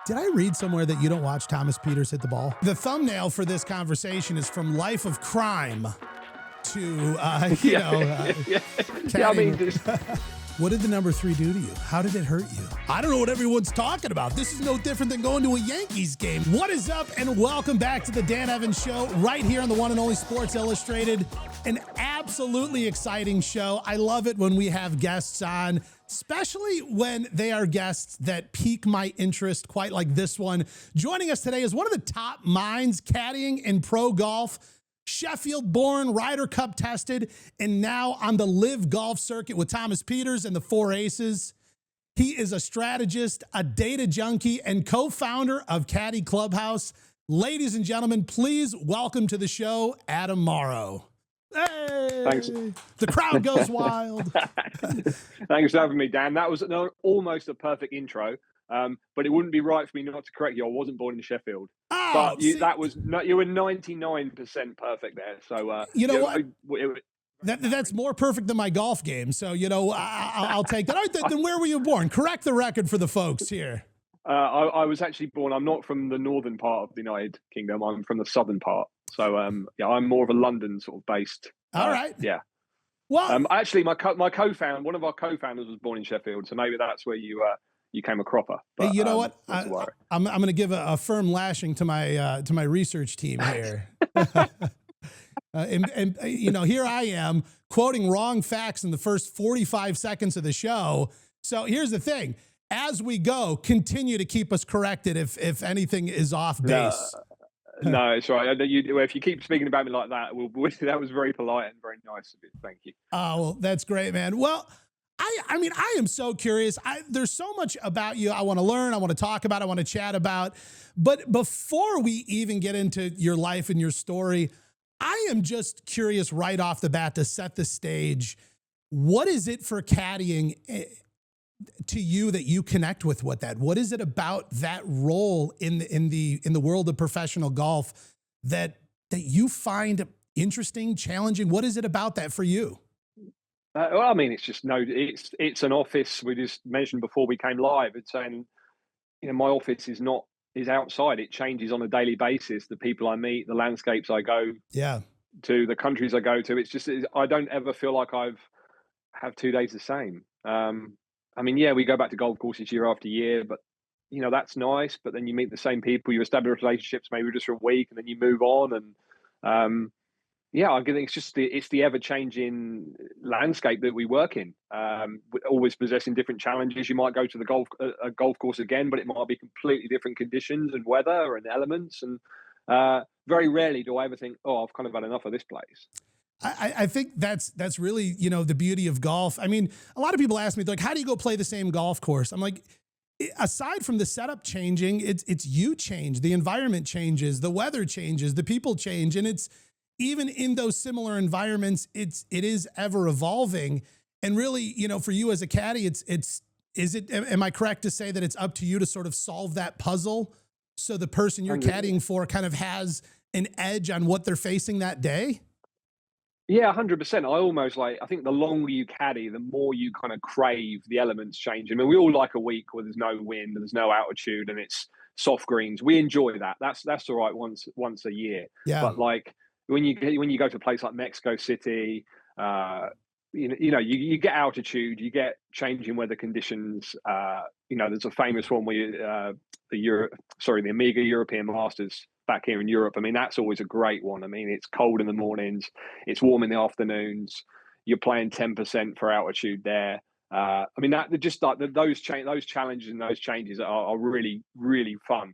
Did I read somewhere that you don't watch Thomas Pieters hit the ball? The thumbnail for this conversation is from Life of Crime to, Caddy. What did the number 3 do to you? How did it hurt you? I don't know what everyone's talking about. This is no different than going to a Yankees game. What is up, and welcome back to the Dan Evans Show, right here on the one and only Sports Illustrated. An absolutely exciting show. I love it when we have guests on, especially when they are guests that pique my interest, quite like this one. Joining us today is one of the top minds caddying in pro golf. Sheffield-born, Ryder Cup tested, and now on the LIV Golf circuit with Thomas Pieters and the Four Aces. He is a strategist, a data junkie, and co-founder of Caddy Clubhouse. Ladies and gentlemen, please welcome to the show, Adam Marrow. Hey! Thanks. The crowd goes wild. Thanks for having me, Dan. That was almost a perfect intro. But it wouldn't be right for me not to correct you. I wasn't born in Sheffield. Oh, but you were 99% perfect there. So you know what? That's more perfect than my golf game. So I'll take that. All right, then where were you born? Correct the record for the folks here. I was actually born. I'm not from the northern part of the United Kingdom. I'm from the southern part. So I'm more of a London sort of based. All right. Yeah. Well, actually, one of our co-founders was born in Sheffield. So maybe that's where you came a cropper. But, hey, you know what? I'm going to give a firm lashing to my research team here. and here I am quoting wrong facts in the first 45 seconds of the show. So here's the thing. As we go, continue to keep us corrected if anything is off base. No, it's right. If you keep speaking about me like that, that was very polite and very nice of you. Thank you. Oh, well, that's great, man. Well, I mean, I am so curious. There's so much about you I want to learn, I want to talk about, I want to chat about. But before we even get into your life and your story, I am just curious right off the bat to set the stage. What is it for caddying to you that you connect with that? What is it about that role in the world of professional golf that you find interesting, challenging? What is it about that for you? Well, I mean, it's an office. We just mentioned before we came live. It's saying, my office is outside. It changes on a daily basis. The people I meet, the landscapes I go to, the countries I go to. I don't ever feel like have 2 days the same. I mean, yeah, we go back to golf courses year after year, but that's nice. But then you meet the same people, you establish relationships maybe just for a week, and then you move on. And I think it's the ever-changing landscape that we work in. Always possessing different challenges. You might go to a golf course again, but it might be completely different conditions and weather and elements. And very rarely do I ever think, "Oh, I've kind of had enough of this place." I think that's really, the beauty of golf. I mean, a lot of people ask me, like, how do you go play the same golf course? I'm like, aside from the setup changing, it's you change, the environment changes, the weather changes, the people change, and it's even in those similar environments, it is ever evolving. And really, for you as a caddy, am I correct to say that it's up to you to sort of solve that puzzle so the person you're caddying for kind of has an edge on what they're facing that day? Yeah, 100%. I think the longer you caddy, the more you kind of crave the elements change. I mean, we all like a week where there's no wind, there's no altitude, and it's soft greens. We enjoy that. That's all right once a year. Yeah. But like when you go to a place like Mexico City, you get altitude, you get changing weather conditions. There's a famous one where the Amiga European Masters back here in Europe. I mean, that's always a great one. I mean, it's cold in the mornings, it's warm in the afternoons. You're playing 10% for altitude there. I mean, that just like those challenges and those changes are really, really fun.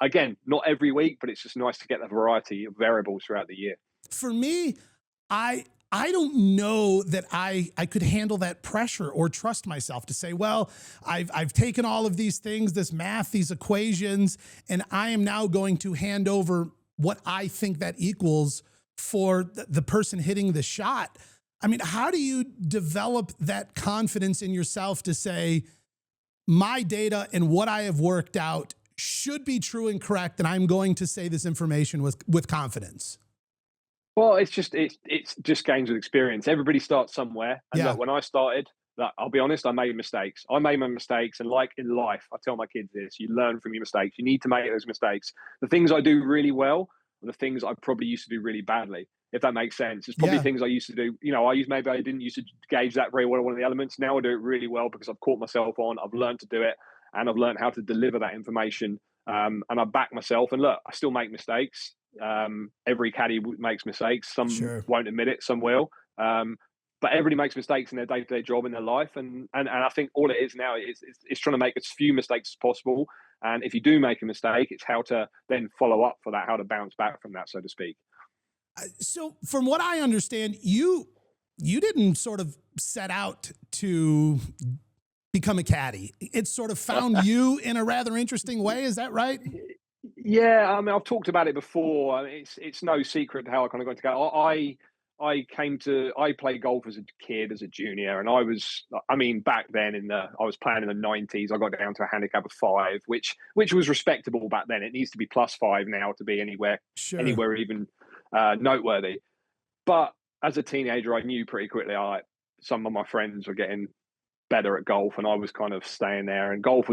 Again, not every week, but it's just nice to get the variety of variables throughout the year. For me, I don't know that I could handle that pressure or trust myself to say, well, I've taken all of these things, this math, these equations, and I am now going to hand over what I think that equals for the person hitting the shot. I mean, how do you develop that confidence in yourself to say, my data and what I have worked out should be true and correct, and I'm going to say this information with confidence? Well, it's just games with experience. Everybody starts somewhere. And look, when I started, that I'll be honest, I made mistakes. I made my mistakes. And like in life, I tell my kids this, you learn from your mistakes. You need to make those mistakes. The things I do really well are the things I probably used to do really badly, if that makes sense. It's probably things I used to do, maybe I didn't used to gauge that very well, one of the elements. Now I do it really well because I've caught myself on, I've learned to do it, and I've learned how to deliver that information. And I back myself, and look, I still make mistakes. Every caddy makes mistakes. Some won't admit it, some will. But everybody makes mistakes in their day-to-day job, in their life. And I think all it is now is trying to make as few mistakes as possible. And if you do make a mistake, it's how to then follow up for that, how to bounce back from that, so to speak. So from what I understand, you didn't sort of set out to become a caddy. It sort of found you in a rather interesting way. Is that right? Yeah, I mean, I've talked about it before. It's no secret how I kind of got into caddy. I played golf as a kid, as a junior, and back then I was playing in the 90s. I got down to a handicap of 5, which was respectable back then. It needs to be +5 now to be anywhere even noteworthy. But as a teenager, I knew pretty quickly some of my friends were getting better at golf, and I was kind of staying there. And golf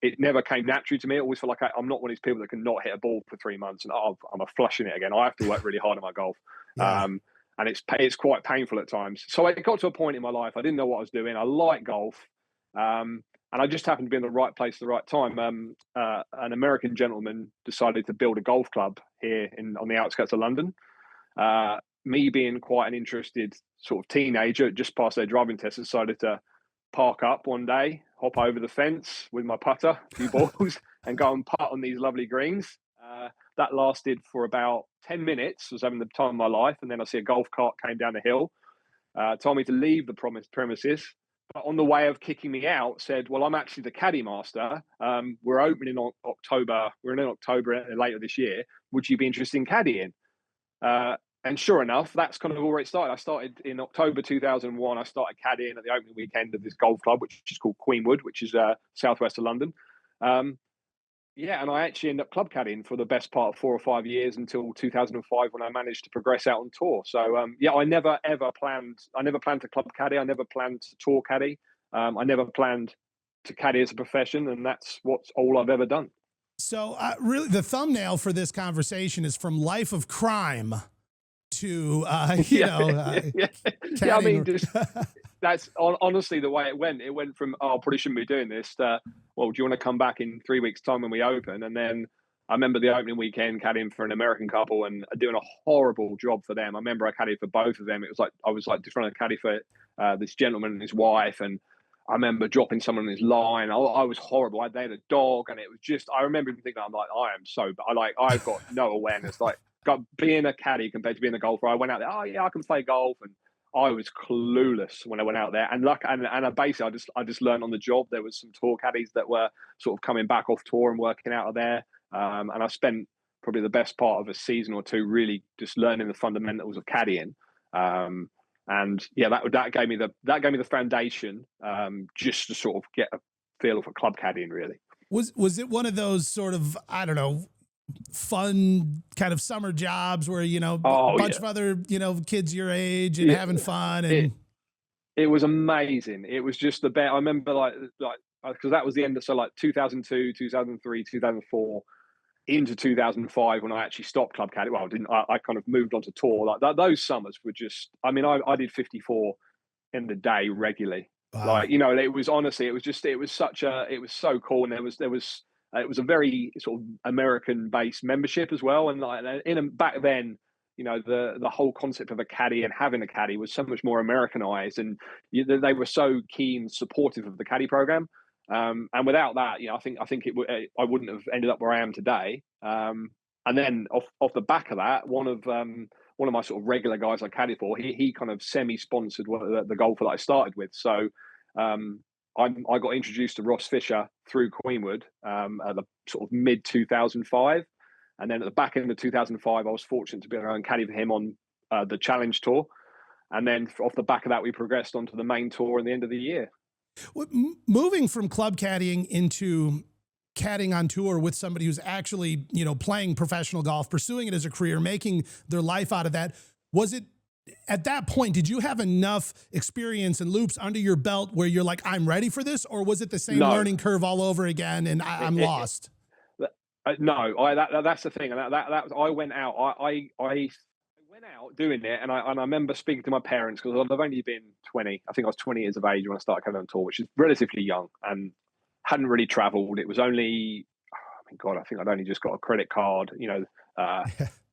it never came naturally to me. I always felt like I'm not one of these people that can not hit a ball for 3 months and I'm flushing it again. I have to work really hard at my golf. And it's quite painful at times. So it got to a point in my life, I didn't know what I was doing. I like golf. And I just happened to be in the right place at the right time. An American gentleman decided to build a golf club here on the outskirts of London. Me being quite an interested sort of teenager, just passed their driving test, decided to park up one day, hop over the fence with my putter, a few balls, and go and putt on these lovely greens. That lasted for about 10 minutes. I was having the time of my life. And then I see a golf cart came down the hill, told me to leave the premises. But on the way of kicking me out, said, well, I'm actually the caddy master. We're opening in October. We're in October later this year. Would you be interested in caddying? And sure enough, that's kind of where it started. I started in October 2001. I started caddying at the opening weekend of this golf club, which is called Queenwood, which is southwest of London. And I actually ended up club caddying for the best part of 4 or 5 years until 2005 when I managed to progress out on tour. So I never planned to club caddy. I never planned to tour caddy. I never planned to caddy as a profession, and that's all I've ever done. So really, the thumbnail for this conversation is from life of crime to I mean, that's honestly the way it went. It went from, I probably shouldn't be doing this, to, well, do you want to come back in 3 weeks' time when we open? And then I remember the opening weekend caddying for an American couple and doing a horrible job for them. I remember I caddied for both of them. It was like I was just trying to caddy for this gentleman and his wife, and I remember dropping someone on his line. I was horrible. They had a dog, and it was just, I remember even thinking, I'm like, I am so bad. I've got no awareness. Being a caddy compared to being a golfer, I went out there, I can play golf, and I was clueless when I went out there. And I just learned on the job. There was some tour caddies that were sort of coming back off tour and working out of there. And I spent probably the best part of a season or two really just learning the fundamentals of caddying. That gave me the foundation just to sort of get a feel for club caddying, really. Was it one of those sort of, I don't know, fun kind of summer jobs where, a bunch of other, kids your age and having fun? And it was amazing. It was just the best. I remember because that was the end of, 2002, 2003, 2004 into 2005 when I actually stopped club caddy. Well, I kind of moved on to tour. Those summers were just, I did 54 in the day regularly. Wow. It was honestly, it was so cool. And it was a very sort of American-based membership as well. And back then, the whole concept of a caddy and having a caddy was so much more Americanized, and they were so keen, supportive of the caddy program. And without that, I wouldn't have ended up where I am today. And then off the back of that, one of my sort of regular guys I caddied for, he kind of semi-sponsored the golfer that I started with. So I got introduced to Ross Fisher through Queenwood at the sort of mid 2005, and then at the back end of 2005, I was fortunate to be around caddy for him on the Challenge Tour, and then off the back of that, we progressed onto the main tour in the end of the year. Moving from club caddying into caddying on tour with somebody who's actually playing professional golf, pursuing it as a career, making their life out of that, was it at that point, did you have enough experience and loops under your belt where you're like, I'm ready for this? Or was it the same No, learning curve all over again and I'm lost? no, that's the thing. And I went out. I went out doing it, and I remember speaking to my parents because I've only been 20. I think I was 20 years of age when I started coming on tour, which is relatively young, and hadn't really travelled. It was only, I mean, God, I think I'd only just got a credit card.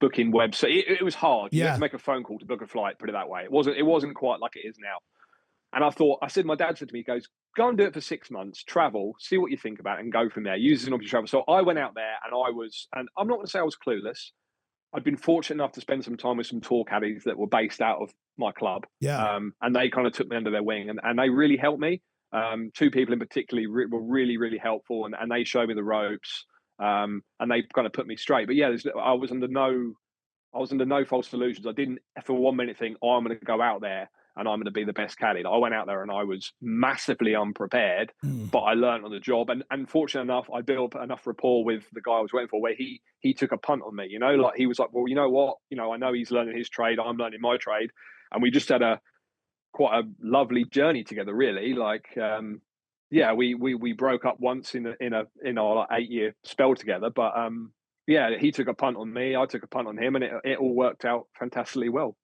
Booking website. It was hard. You had to make a phone call to book a flight. Put it that way. It wasn't quite like it is now. And my dad said to me, he goes, go and do it for 6 months, travel, see what you think about it, and go from there. Use it as an opportunity to travel. So I went out there and I'm not going to say I was clueless. I'd been fortunate enough to spend some time with some tour caddies that were based out of my club. Yeah. And they kind of took me under their wing and they really helped me. Two people in particular were really, really helpful and they showed me the ropes. And they kind of put me straight. But yeah, I was under no false illusions. I didn't for 1 minute think, oh, I'm going to go out there and I'm going to be the best caddy. I went out there and I was massively unprepared, but I learned on the job. And fortunate enough, I built enough rapport with the guy I was waiting for where he took a punt on me, like he was like, well, you know what? I know he's learning his trade. I'm learning my trade. And we just had quite a lovely journey together, really. Like, we broke up once in our like 8-year spell together, but yeah, he took a punt on me, I took a punt on him, and it all worked out fantastically well.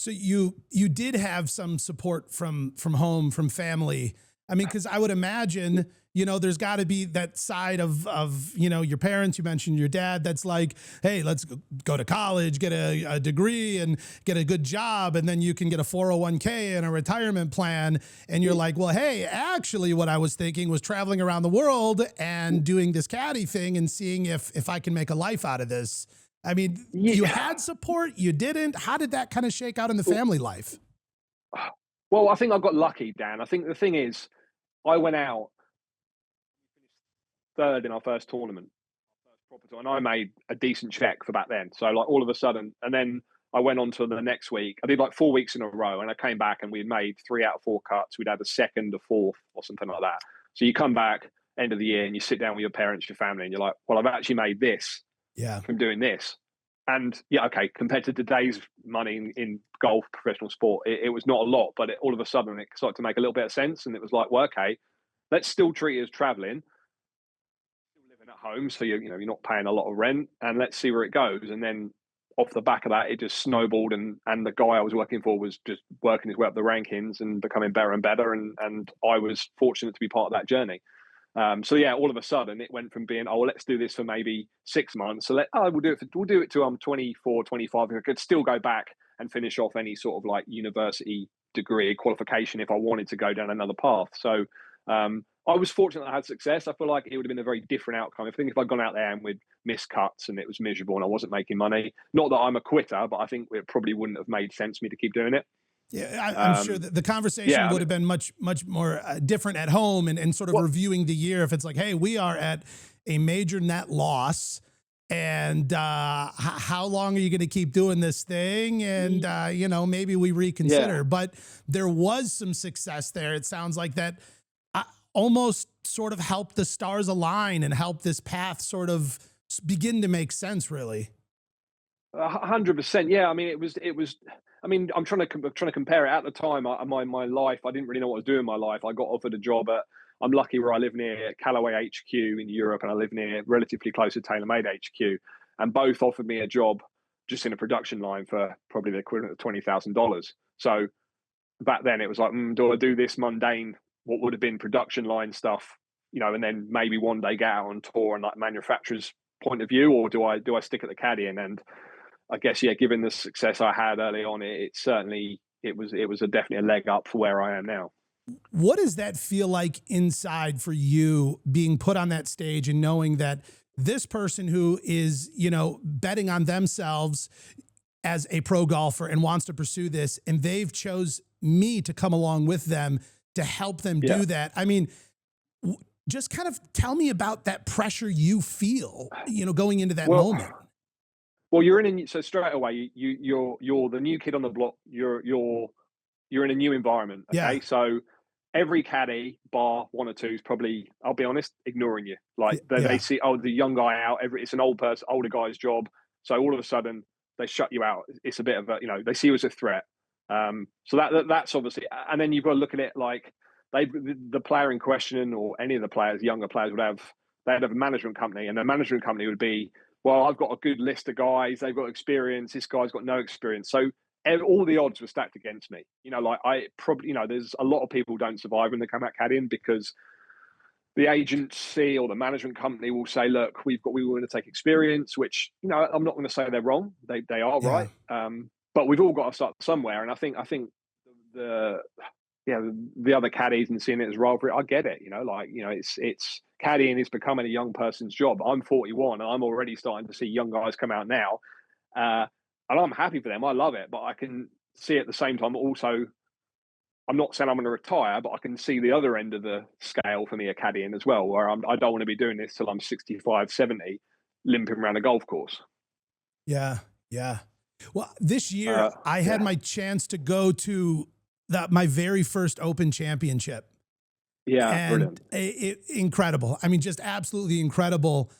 So you did have some support from home, from family. I mean, because I would imagine, there's got to be that side of your parents. You mentioned your dad. That's like, hey, let's go to college, get a degree, and get a good job, and then you can get a 401k and a retirement plan. And you're like, well, hey, actually, what I was thinking was traveling around the world and doing this caddy thing and seeing if I can make a life out of this. I mean, you had support, you didn't. How did that kind of shake out in the family life? Well, I think I got lucky, Dan. I think the thing is, I went out third in our first tournament, and I made a decent check for back then. So like all of a sudden, and then I went on to the next week. I did like 4 weeks in a row, and I came back and we'd made 3 out of 4 cuts. We'd had a second, a fourth, or something like that. So you come back end of the year and you sit down with your parents, your family, and you're like, well, I've actually made this. Yeah. From doing this. And yeah, okay, compared to today's money in golf, professional sport, it was not a lot, but all of a sudden it started to make a little bit of sense. And it was like, well, okay, let's still treat it as traveling, still living at home. So you're not paying a lot of rent, and let's see where it goes. And then off the back of that, it just snowballed. And the guy I was working for was just working his way up the rankings and becoming better and better. And I was fortunate to be part of that journey. So yeah, all of a sudden it went from being, oh, well, let's do this for maybe 6 months. So we'll do it till I'm 24, 25. I could still go back and finish off any sort of like university degree qualification if I wanted to go down another path. So I was fortunate I had success. I feel like it would have been a very different outcome. I think if I'd gone out there and we'd missed cuts and it was miserable and I wasn't making money, not that I'm a quitter, but I think it probably wouldn't have made sense for me to keep doing it. Yeah, I'm sure that the conversation would have been much more different at home and sort of reviewing the year. If it's like, hey, we are at a major net loss, and how long are you going to keep doing this thing? And maybe we reconsider. Yeah. But there was some success there. It sounds like that almost sort of helped the stars align and helped this path sort of begin to make sense. Really, 100%. Yeah, I mean, it was. I mean, I'm trying to compare it. At the time, my life, I didn't really know what I was doing in my life. I got offered a job I'm lucky where I live near Callaway HQ in Europe, and I live near relatively close to TaylorMade HQ, and both offered me a job just in a production line for probably the equivalent of $20,000. So back then it was like, do I do this mundane, what would have been production line stuff, and then maybe one day get out on tour and like manufacturer's point of view, or do I stick at the caddying? And I guess, yeah, given the success I had early on, it was definitely a leg up for where I am now. What does that feel like inside for you, being put on that stage and knowing that this person who is, betting on themselves as a pro golfer and wants to pursue this, and they've chose me to come along with them to help them do that? I mean, just kind of tell me about that pressure you feel, going into that moment. Well, so straight away, you're the new kid on the block. You're in a new environment. Okay, yeah. So every caddy, bar one or two, is probably, I'll be honest, ignoring you. Like they see, the young guy out. It's an older guy's job. So all of a sudden they shut you out. It's a bit of they see you as a threat. So that's obviously, and then you've got to look at it like the player in question, or any of the players, younger players, they'd have a management company, and the management company would be, well, I've got a good list of guys, they've got experience, this guy's got no experience. So all the odds were stacked against me. Like I probably, there's a lot of people who don't survive when they come out caddying, because the agency or the management company will say, look, we want to take experience, which, I'm not going to say they're wrong. They are Yeah. right. But we've all got to start somewhere. And I think the other caddies and seeing it as rivalry, I get it. It's caddying is becoming a young person's job. I'm 41 and I'm already starting to see young guys come out now. And I'm happy for them. I love it. But I can see at the same time also, I'm not saying I'm going to retire, but I can see the other end of the scale for me at caddying as well, where I don't want to be doing this till I'm 65, 70, limping around a golf course. Yeah. Yeah. Well, this year I had my chance to go to my very first Open Championship. Yeah, and brilliant. Incredible. I mean, just absolutely incredible.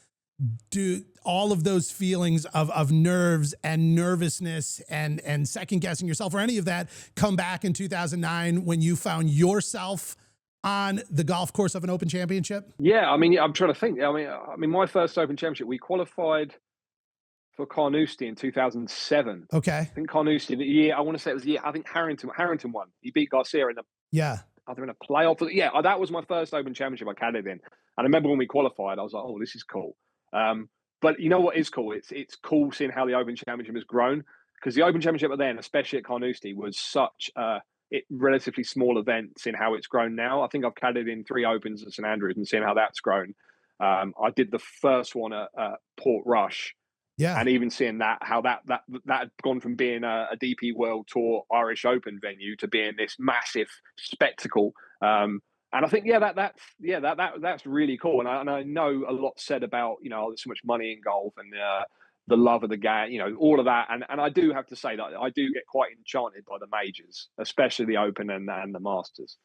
Dude, all of those feelings of nerves and nervousness and second guessing yourself or any of that come back in 2009 when you found yourself on the golf course of an Open Championship? Yeah, I mean, I'm trying to think. I mean, my first Open Championship, we qualified for Carnoustie in 2007. Okay. I think Carnoustie, the year, I want to say it was the year, I think Harrington won. He beat Garcia in either in a playoff. Yeah, that was my first Open Championship I caddied in. And I remember when we qualified, I was like, oh, this is cool. But you know what is cool? It's cool seeing how the Open Championship has grown, because the Open Championship then, especially at Carnoustie, was such a relatively small event, seeing how it's grown now. I think I've caddied in 3 Opens at St Andrews and seeing how that's grown. I did the first one at Port Rush. Yeah. And even seeing how that had gone from being a DP World Tour Irish Open venue to being this massive spectacle. And I think, that's really cool. And I know a lot said about, there's so much money in golf and the love of the game, all of that. And I do have to say that I do get quite enchanted by the majors, especially the Open and the Masters.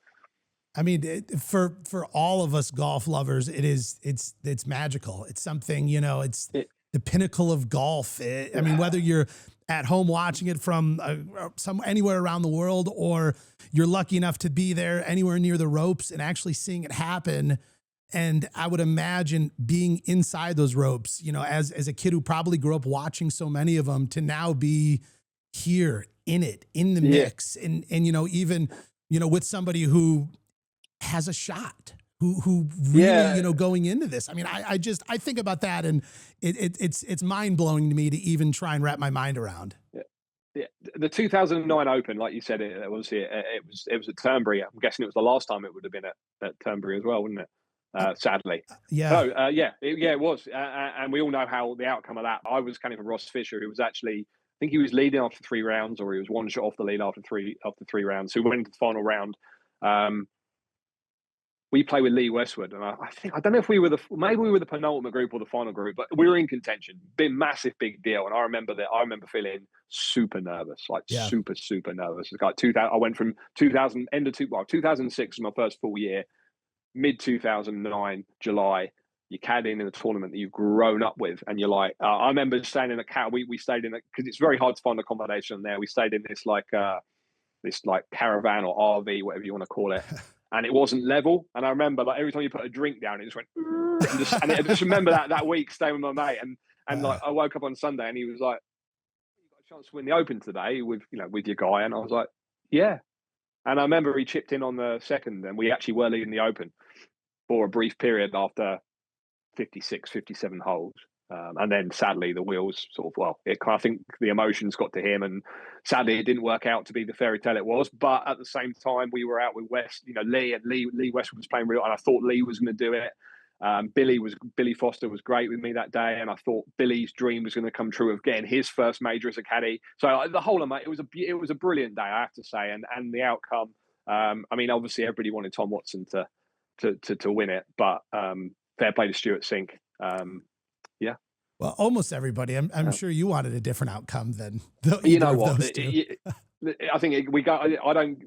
I mean, for all of us golf lovers, it's magical. It's something, it's the pinnacle of golf. I mean, whether you're at home watching it from anywhere around the world, or you're lucky enough to be there anywhere near the ropes and actually seeing it happen. And I would imagine being inside those ropes, as a kid who probably grew up watching so many of them, to now be here in the mix, and even, with somebody who has a shot, who really, going into this. I mean, I think about that, and it's mind blowing to me to even try and wrap my mind around. Yeah, the 2009 Open, like you said, it was at Turnberry. I'm guessing it was the last time it would have been at Turnberry as well, wouldn't it? Sadly. Yeah. So it was, and we all know how the outcome of that. I was kind of a Ross Fisher, who was actually, I think he was leading after 3 rounds, or he was 1 shot off the lead after three rounds. So we went into the final round. We play with Lee Westwood, and I don't know if maybe we were the penultimate group or the final group, but we were in contention. Massive, big deal. And I remember feeling super nervous, super nervous. It's like 2000. I went from 2006 was my first full year. Mid 2009, July, you're caddying in a tournament that you've grown up with, and you're like, I remember staying in a car. We stayed in because it's very hard to find accommodation there. We stayed in this caravan or RV, whatever you want to call it. And it wasn't level. And I remember, every time you put a drink down, it just went, and I just remember that week staying with my mate. And I woke up on Sunday and he was like, you got a chance to win the Open today with your guy. And I was like, yeah. And I remember he chipped in on the second, and we actually were leading the Open for a brief period after 56, 57 holes. And then sadly the wheels I think the emotions got to him, and sadly it didn't work out to be the fairy tale it was. But at the same time, we were out with West, Lee Westwood was playing real, and I thought Lee was going to do it. Billy Foster was great with me that day, and I thought Billy's dream was going to come true of getting his first major as a caddy. So the whole of it was a brilliant day, I have to say, and the outcome. I mean, obviously everybody wanted Tom Watson to win it, but fair play to Stuart Sink. Yeah. Well, almost everybody. I'm sure you wanted a different outcome than those two. I think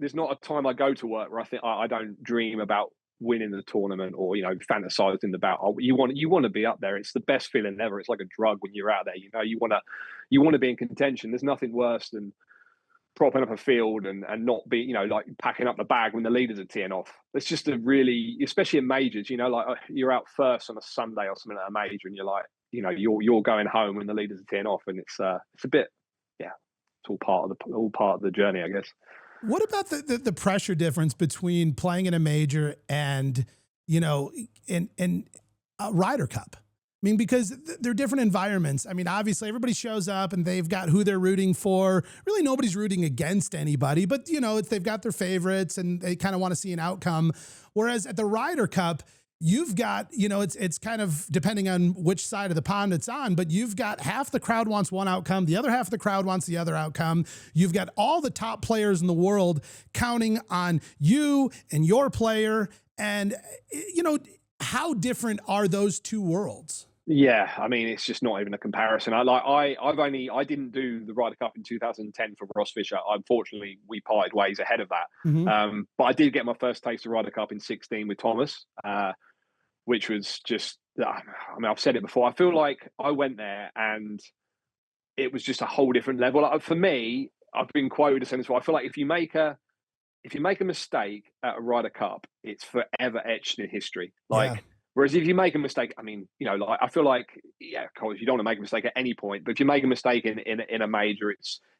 there's not a time I go to work where I think I don't dream about winning the tournament or, fantasizing about, you want to be up there. It's the best feeling ever. It's like a drug when you're out there, you want to be in contention. There's nothing worse than propping up a field and not be, like packing up the bag when the leaders are teeing off. It's just a really, especially in majors, like you're out first on a Sunday or something at a major, and you're like, you're going home when the leaders are teeing off, and it's a bit, it's all part of the journey, I guess. What about the pressure difference between playing in a major and in a Ryder Cup? I mean, because they're different environments. I mean, obviously everybody shows up and they've got who they're rooting for. Really, nobody's rooting against anybody, but they've got their favorites and they kind of want to see an outcome. Whereas at the Ryder Cup, you've got, it's kind of depending on which side of the pond it's on, but you've got half the crowd wants one outcome. The other half of the crowd wants the other outcome. You've got all the top players in the world counting on you and your player. And, how different are those two worlds? Yeah, I mean, it's just not even a comparison. I didn't do the Ryder Cup in 2010 for Ross Fisher. Unfortunately, we parted ways ahead of that. Mm-hmm. But I did get my first taste of Ryder Cup in 2016 with Thomas, which was just, I've said it before. I feel like I went there and it was just a whole different level. Like, for me, I've been quoted as saying this. I feel like if you make a mistake at a Ryder Cup, it's forever etched in history. Whereas if you make a mistake, I feel like, of course, you don't want to make a mistake at any point, but if you make a mistake in a major,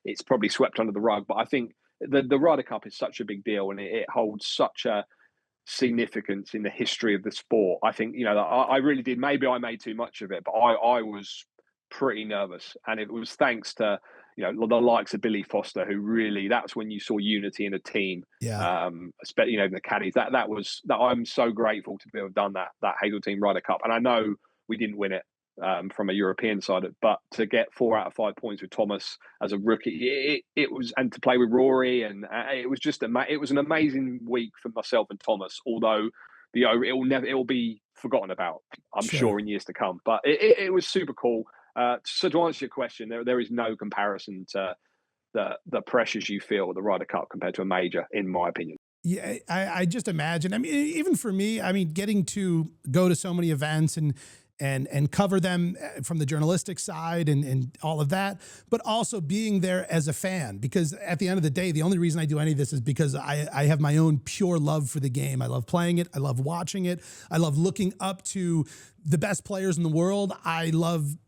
it's probably swept under the rug. But I think the Ryder Cup is such a big deal, and it holds such a significance in the history of the sport. I think, I really did. Maybe I made too much of it, but I was pretty nervous, and it was thanks to the likes of Billy Foster, who really, that's when you saw unity in a team. Yeah. Especially, the caddies. That I'm so grateful to be able to have done that Hazeltine Ryder Cup. And I know we didn't win it from a European side, but to get 4 out of 5 points with Thomas as a rookie, it was, and to play with Rory, and it was just it was an amazing week for myself and Thomas. Although it will be forgotten about, I'm sure, in years to come. But it was super cool. So to answer your question, there is no comparison to the pressures you feel at the Ryder Cup compared to a major, in my opinion. Yeah, I just imagine. I mean, even for me, getting to go to so many events and cover them from the journalistic side and all of that, but also being there as a fan, because at the end of the day, the only reason I do any of this is because I have my own pure love for the game. I love playing it. I love watching it. I love looking up to the best players in the world. I love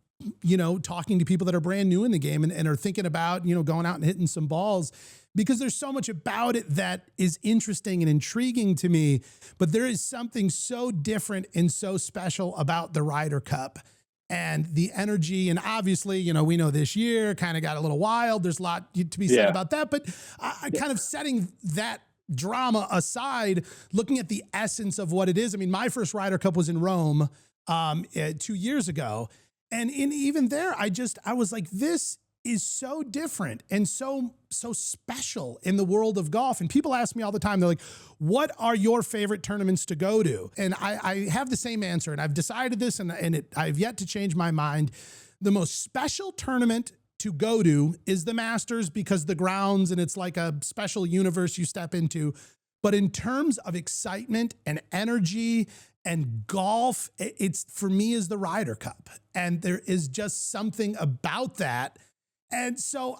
talking to people that are brand new in the game and are thinking about, going out and hitting some balls, because there's so much about it that is interesting and intriguing to me. But there is something so different and so special about the Ryder Cup and the energy. And obviously, we know this year kind of got a little wild. There's a lot to be said about that, but kind of setting that drama aside, looking at the essence of what it is. I mean, my first Ryder Cup was in Rome 2 years ago. And even there, I was like, this is so different and so special in the world of golf. And people ask me all the time, they're like, what are your favorite tournaments to go to? And I have the same answer, and I've decided this, and I've yet to change my mind. The most special tournament to go to is the Masters, because the grounds, and it's like a special universe you step into. But in terms of excitement and energy and golf, it's, for me, is the Ryder Cup. And there is just something about that. And so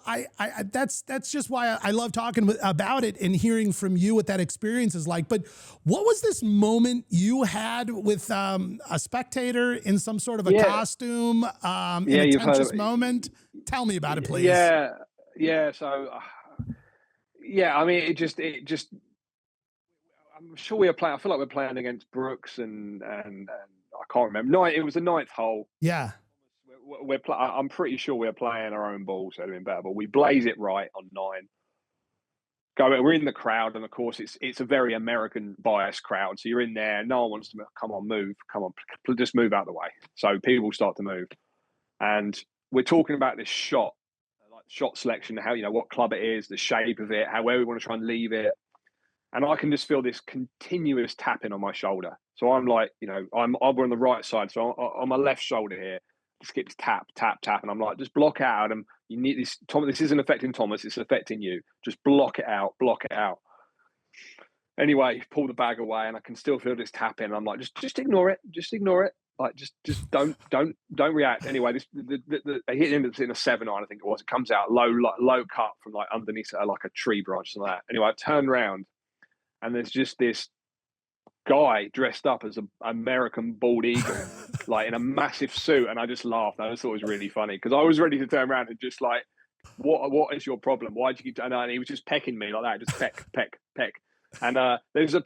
that's just why I love talking about it and hearing from you what that experience is like. But what was this moment you had with a spectator in some sort of a costume, in a tense moment? Tell me about it, please. Yeah. So, I mean, it just. I'm sure we are playing. I feel like we're playing against Brooks and I can't remember. It was the 9th hole. Yeah. I'm pretty sure we're playing our own ball, so doing better. But we blaze it right on 9. We're in the crowd, and of course it's a very American biased crowd. So you're in there. No one wants to come on, move. Come on, just move out of the way. So people start to move, and we're talking about this shot, like shot selection, how what club it is, the shape of it, where we want to try and leave it. And I can just feel this continuous tapping on my shoulder. So I'm like, I'm on the right side. So on my left shoulder here, just keeps tap, tap, tap. And I'm like, just block out. And you need this, Thomas. This isn't affecting Thomas. It's affecting you. Just block it out. Block it out. Anyway, pull the bag away, and I can still feel this tapping. I'm like, just ignore it. Just ignore it. Like, just don't react. Anyway, they hit him in a 7-iron, I think it was. It comes out low cut from like underneath like a tree branch and that. Anyway, I turned around and there's just this guy dressed up as an American bald eagle, like in a massive suit, and I just laughed. I just thought it was really funny because I was ready to turn around and just like, what is your problem? Why did you keep? And he was just pecking me like that, just peck. And there's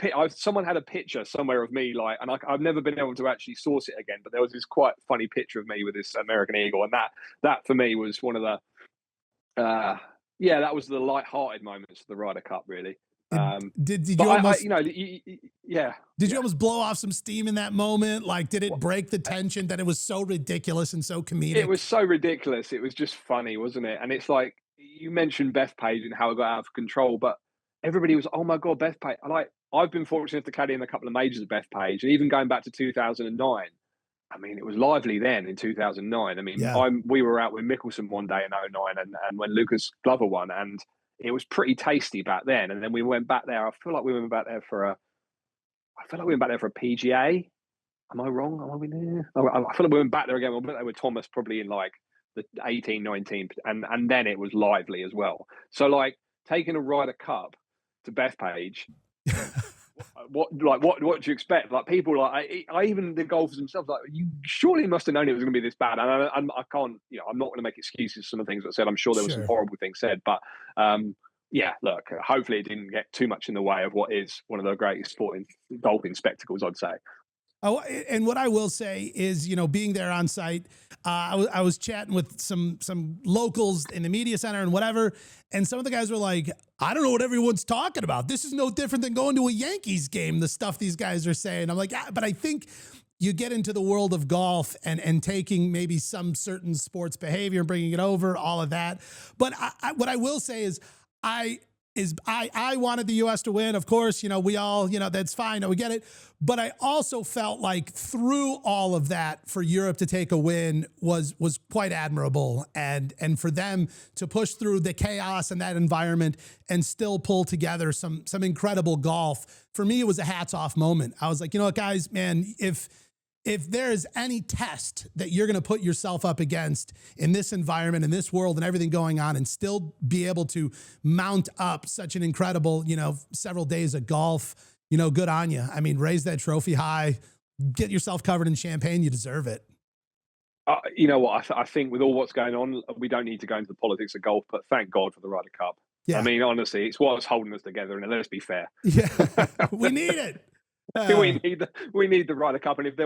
someone had a picture somewhere of me, like, and I've never been able to actually source it again, but there was this quite funny picture of me with this American eagle, and that for me was one of the that was the light-hearted moments of the Ryder Cup, really. Did you almost, yeah. Did you almost blow off some steam in that moment? Like, did it break the tension that it was so ridiculous and so comedic? It was so ridiculous. It was just funny, wasn't it? And it's like, you mentioned Bethpage and how it got out of control, but everybody was, oh my God, Bethpage. I've been fortunate to caddy in a couple of majors at Bethpage, and even going back to 2009. I mean, it was lively then in 2009. I mean, we were out with Mickelson one day in 2009, and when Lucas Glover won, and it was pretty tasty back then. And then we went back there. I feel like we went back there for a PGA. Am I wrong? Am I there? I feel like we went back there again. We went there with Thomas probably in like the 18, 19, and then it was lively as well. So like taking a Ryder Cup to Bethpage. What do you expect? Like people, like I even the golfers themselves, like, you surely must have known it was going to be this bad. And I can't, I'm not going to make excuses for some of the things that said. I'm sure there were some horrible things said, but look, hopefully it didn't get too much in the way of what is one of the greatest sporting golfing spectacles, I'd say. Oh, and what I will say is, being there on site, I was chatting with some locals in the media center and whatever, and some of the guys were like, I don't know what everyone's talking about. This is no different than going to a Yankees game, the stuff these guys are saying. I'm like, yeah, but I think you get into the world of golf and taking maybe some certain sports behavior and bringing it over, all of that. But what I will say is I wanted the U.S. to win. Of course, we all, that's fine. We get it. But I also felt like through all of that, for Europe to take a win was quite admirable. And for them to push through the chaos in that environment and still pull together some incredible golf. For me, it was a hats off moment. I was like, you know what, guys, man, if there's any test that you're going to put yourself up against in this environment, in this world and everything going on, and still be able to mount up such an incredible, several days of golf, good on you. I mean, raise that trophy high, get yourself covered in champagne. You deserve it. You know what? I think with all what's going on, we don't need to go into the politics of golf, but thank God for the Ryder Cup. Yeah. I mean, honestly, it's what's holding us together, and let's be fair. Yeah, we need it. We need the Ryder Cup, and if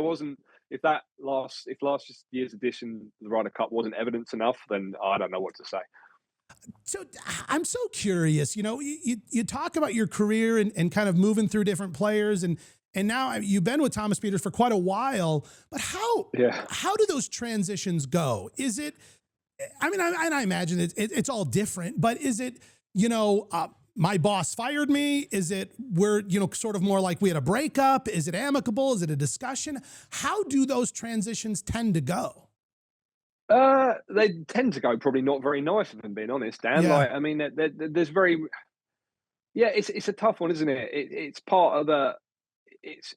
last year's edition, the Ryder Cup wasn't evidence enough, then I don't know what to say. So I'm so curious. You talk about your career and kind of moving through different players, and now you've been with Thomas Pieters for quite a while. But how do those transitions go? Is it? I mean, I imagine it's all different, but is it? My boss fired me? Is it we're, sort of more like we had a breakup? Is it amicable? Is it a discussion? How do those transitions tend to go? They tend to go probably not very nice, if I'm being honest, Dan. Yeah. Like, I mean, there's it's a tough one, isn't it? It's part of it's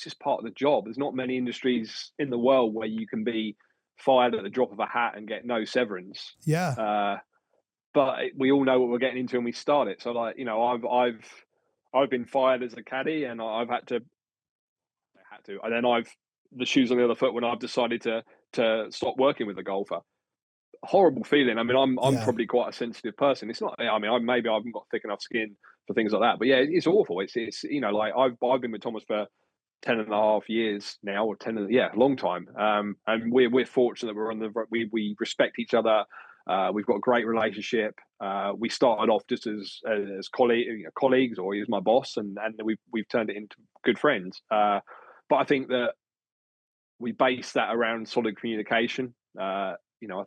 just part of the job. There's not many industries in the world where you can be fired at the drop of a hat and get no severance. Yeah. But we all know what we're getting into when we start it. So, like, I've been fired as a caddy, and I've had to, and then the shoes on the other foot when I've decided to stop working with a golfer. Horrible feeling. I mean, I'm probably quite a sensitive person. It's not. I mean, maybe I haven't got thick enough skin for things like that. But yeah, it's awful. It's like I've been with Thomas for 10.5 years now, or long time. And we're fortunate that we respect each other. We've got a great relationship. We started off just as colleagues, or he was my boss, and we've turned it into good friends. But I think that we base that around solid communication. I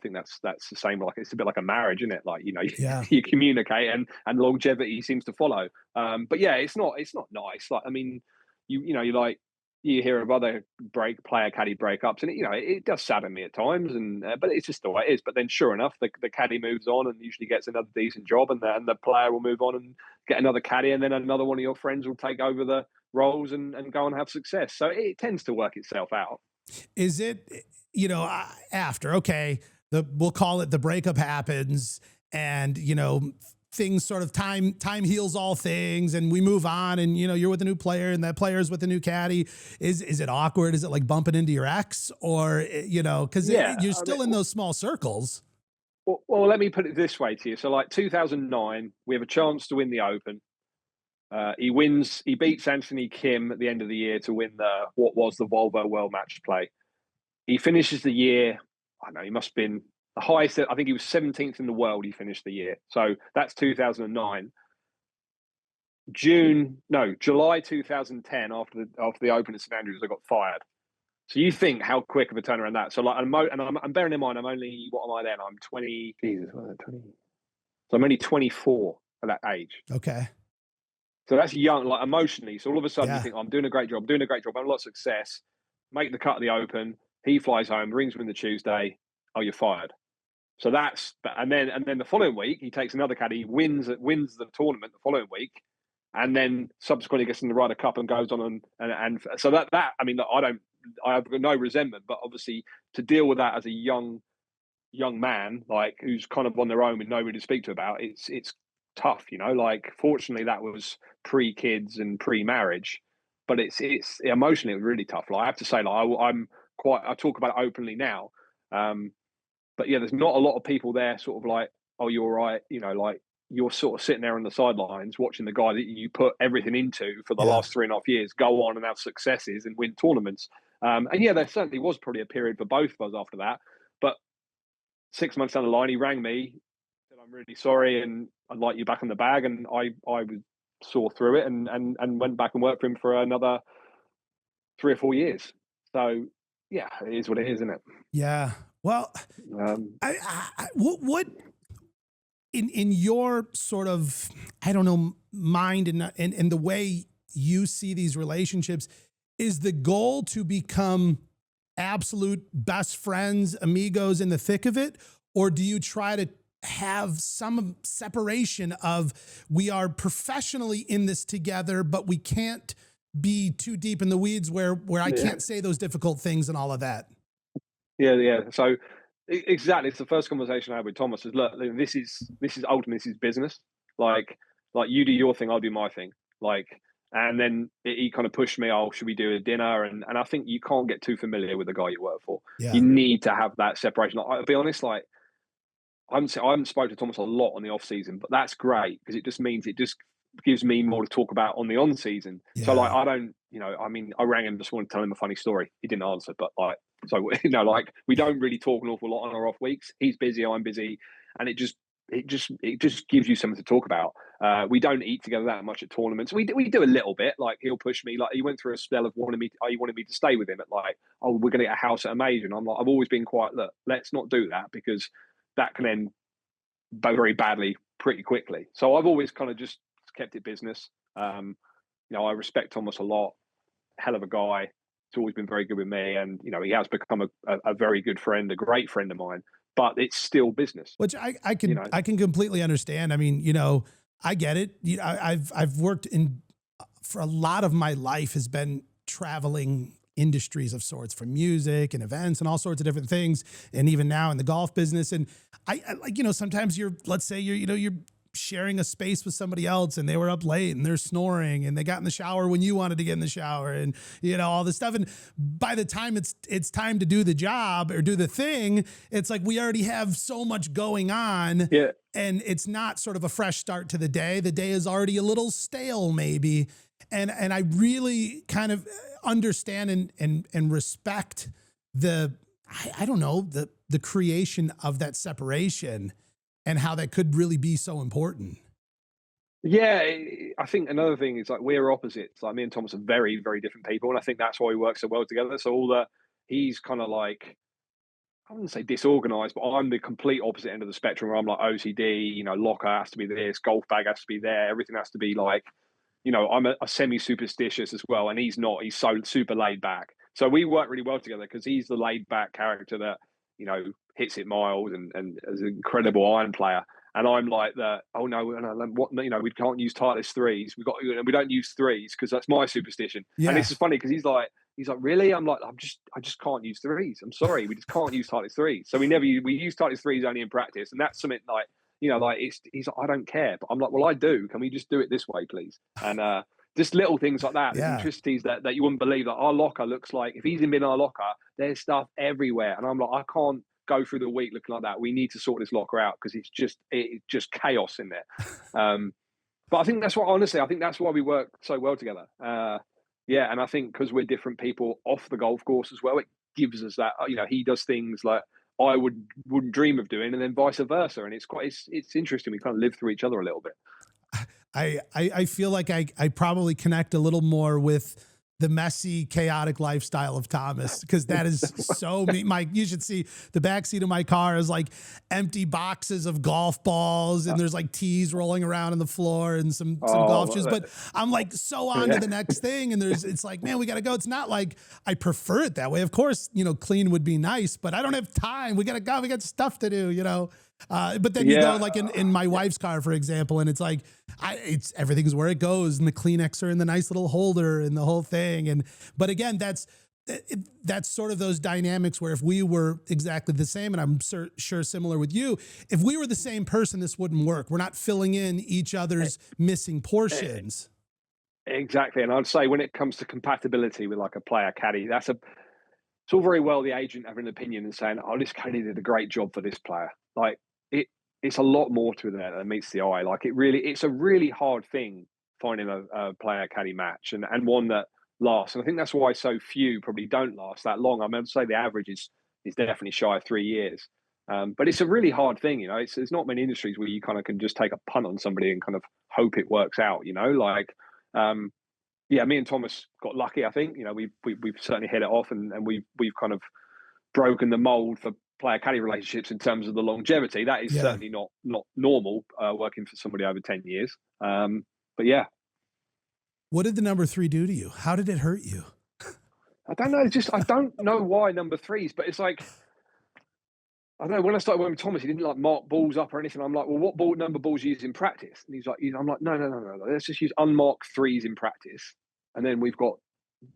think that's the same. Like, it's a bit like a marriage, isn't it? Like, you communicate, and longevity seems to follow. But yeah, it's not nice. Like, I mean, you hear of other player caddy breakups, and it does sadden me at times, and but it's just the way it is. But then, sure enough, the caddy moves on and usually gets another decent job, and the player will move on and get another caddy, and then another one of your friends will take over the roles and go and have success. So it tends to work itself out. Is it, after, okay, we'll call it the breakup happens and, things sort of time heals all things and we move on and, you're with a new player and that player's with a new caddy. Is it awkward? Is it like bumping into your ex or, cause you're still in those small circles. Well, let me put it this way to you. So like 2009, we have a chance to win the Open. He beats Anthony Kim at the end of the year to win what was the Volvo World Match Play. He finishes the year, I don't know, he must have been the highest, I think he was 17th in the world, he finished the year. So that's 2009. July 2010, after the Open at St Andrews, I got fired. So you think how quick of a turnaround that. So like, I'm bearing in mind, I'm only, what am I then? I'm 20, Jesus, what am I, 20? So I'm only 24 at that age. Okay. So that's young, like emotionally. So all of a sudden you think, I'm doing a great job, I'm having a lot of success, make the cut of the Open. He flies home, rings me on the Tuesday. Oh, you're fired. So and then the following week he takes another caddy, wins the tournament the following week, and then subsequently gets in the Ryder Cup and goes on and so that I mean, I have no resentment, but obviously to deal with that as a young man, like who's kind of on their own with nobody to speak to about, it's tough, Like fortunately that was pre-kids and pre-marriage, but it's emotionally it was really tough. Like I have to say, like I talk about it openly now, but yeah, there's not a lot of people there, sort of like, oh, you're all right, like you're sort of sitting there on the sidelines watching the guy that you put everything into for the last 3.5 years go on and have successes and win tournaments. And yeah, there certainly was probably a period for both of us after that. But 6 months down the line, he rang me, said, I'm really sorry and I'd like you back in the bag. And I saw through it and went back and worked for him for another 3 or 4 years. So yeah, it is what it is, isn't it? Yeah. Well, what in your sort of, I don't know, mind and the way you see these relationships, is the goal to become absolute best friends, amigos in the thick of it? Or do you try to have some separation of we are professionally in this together, but we can't be too deep in the weeds where I can't say those difficult things and all of that? Yeah. So exactly, it's the first conversation I had with Thomas. Is look, this is ultimately this is business. Like you do your thing, I'll do my thing. And then he kind of pushed me. Oh, should we do a dinner? And I think you can't get too familiar with the guy you work for. Yeah. You need to have that separation. I'll be honest, like I haven't spoken to Thomas a lot on the off season, but that's great because it just means it just gives me more to talk about on the on season. Yeah. So like I don't, I mean, I rang him this morning to tell him a funny story. He didn't answer, but like, so like we don't really talk an awful lot on our off weeks. He's busy, I'm busy, and it just gives you something to talk about. We don't eat together that much at tournaments. We do a little bit. Like he'll push me. Like he went through a spell of he wanted me to stay with him at like, oh, we're going to get a house at a major, and I'm like, I've always been quite, look, let's not do that because that can end very badly pretty quickly. So I've always kind of just kept it business. I respect Thomas a lot. Hell of a guy. He's always been very good with me, and he has become a very good friend, a great friend of mine. But it's still business, which I can completely understand. I mean, I get it. I've worked for a lot of my life has been traveling industries of sorts, from music and events and all sorts of different things, and even now in the golf business. And I like, sometimes let's say you're sharing a space with somebody else and they were up late and they're snoring and they got in the shower when you wanted to get in the shower and all this stuff, and by the time it's time to do the job or do the thing, it's like we already have so much going on. Yeah. And it's not sort of a fresh start to the day is already a little stale maybe, and I really kind of understand and respect the creation of that separation and how that could really be so important. Yeah, I think another thing is like we're opposites. Like me and Thomas are very, very different people, and I think that's why we work so well together. So he's kind of like, I wouldn't say disorganized, but I'm the complete opposite end of the spectrum where I'm like OCD. Locker has to be this, golf bag has to be there, everything has to be like, I'm a semi-superstitious as well, and he's not. He's so super laid back. So we work really well together because he's the laid back character that hits it miles and is an incredible iron player. And I'm like that. Oh no, what? We can't use Titleist threes. We don't use threes because that's my superstition. Yeah. And this is funny because he's like, He's like, really? I'm like, I just can't use threes. I'm sorry, we just can't use tightest threes. So we use tightest threes only in practice, and that's something like, like he's like, I don't care, but I'm like, well, I do. Can we just do it this way, please? And just little things like that. There's Yeah. intricacies that you wouldn't believe. Like our locker looks like, if he's in our locker, there's stuff everywhere, and I'm like, I can't go through the week looking like that. We need to sort this locker out because it's just chaos in there. But I think that's what, honestly, I think that's why we work so well together. Yeah, and I think because we're different people off the golf course as well, it gives us that. He does things like I wouldn't dream of doing, and then vice versa. And it's interesting. We kind of live through each other a little bit. I feel like I probably connect a little more with the messy, chaotic lifestyle of Thomas, because that is so me. You should see the backseat of my car is like empty boxes of golf balls, and there's like tees rolling around on the floor and some golf shoes. But I'm like so on to the next thing, and it's like, man, we got to go. It's not like I prefer it that way. Of course, clean would be nice, but I don't have time. We got to go. We got stuff to do, But then you go like in my wife's car, for example, and it's like everything's where it goes, and the Kleenex are in the nice little holder and the whole thing. But again, that's sort of those dynamics where if we were exactly the same, and I'm sure similar with you, if we were the same person, this wouldn't work. We're not filling in each other's missing portions. Exactly, and I'd say when it comes to compatibility with like a player caddy, it's all very well the agent having an opinion and saying, "Oh, this caddy did a great job for this player." Like it's a lot more to that than meets the eye. Like it's a really hard thing finding a player caddy match and one that lasts. And I think that's why so few probably don't last that long. I mean, I'd say the average is definitely shy of 3 years. But it's a really hard thing, there's not many industries where you kind of can just take a punt on somebody and kind of hope it works out, yeah, me and Thomas got lucky. I think we've certainly hit it off, and we've kind of broken the mold for player caddy relationships in terms of the longevity. That is certainly not normal working for somebody over 10 years. But yeah. What did the number 3 do to you? How did it hurt you? I don't know. I don't know why number 3s, but it's like, I don't know. When I started working with Thomas, he didn't like mark balls up or anything. I'm like, well, what number balls you use in practice? And he's like, I'm like, no. Let's just use unmarked 3s in practice. And then we've got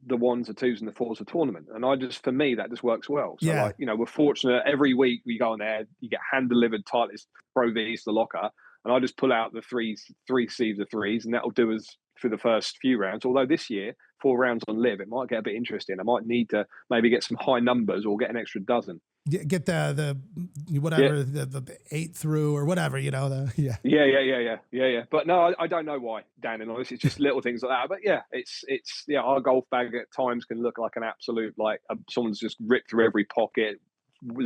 the 1s, the 2s, and the 4s for tournament. And for me, that just works well. So we're fortunate every week we go on there, you get hand delivered tightest Pro Vs to the locker. And I just pull out the 3 sleeves of 3s, and that'll do us for the first few rounds. Although this year, 4 rounds on LIV, it might get a bit interesting. I might need to maybe get some high numbers or get an extra dozen. Get the whatever, the 8 through or whatever, Yeah. But no, I don't know why, Dan, and honestly, it's just little things like that. But yeah, it's our golf bag at times can look like an absolute, someone's just ripped through every pocket,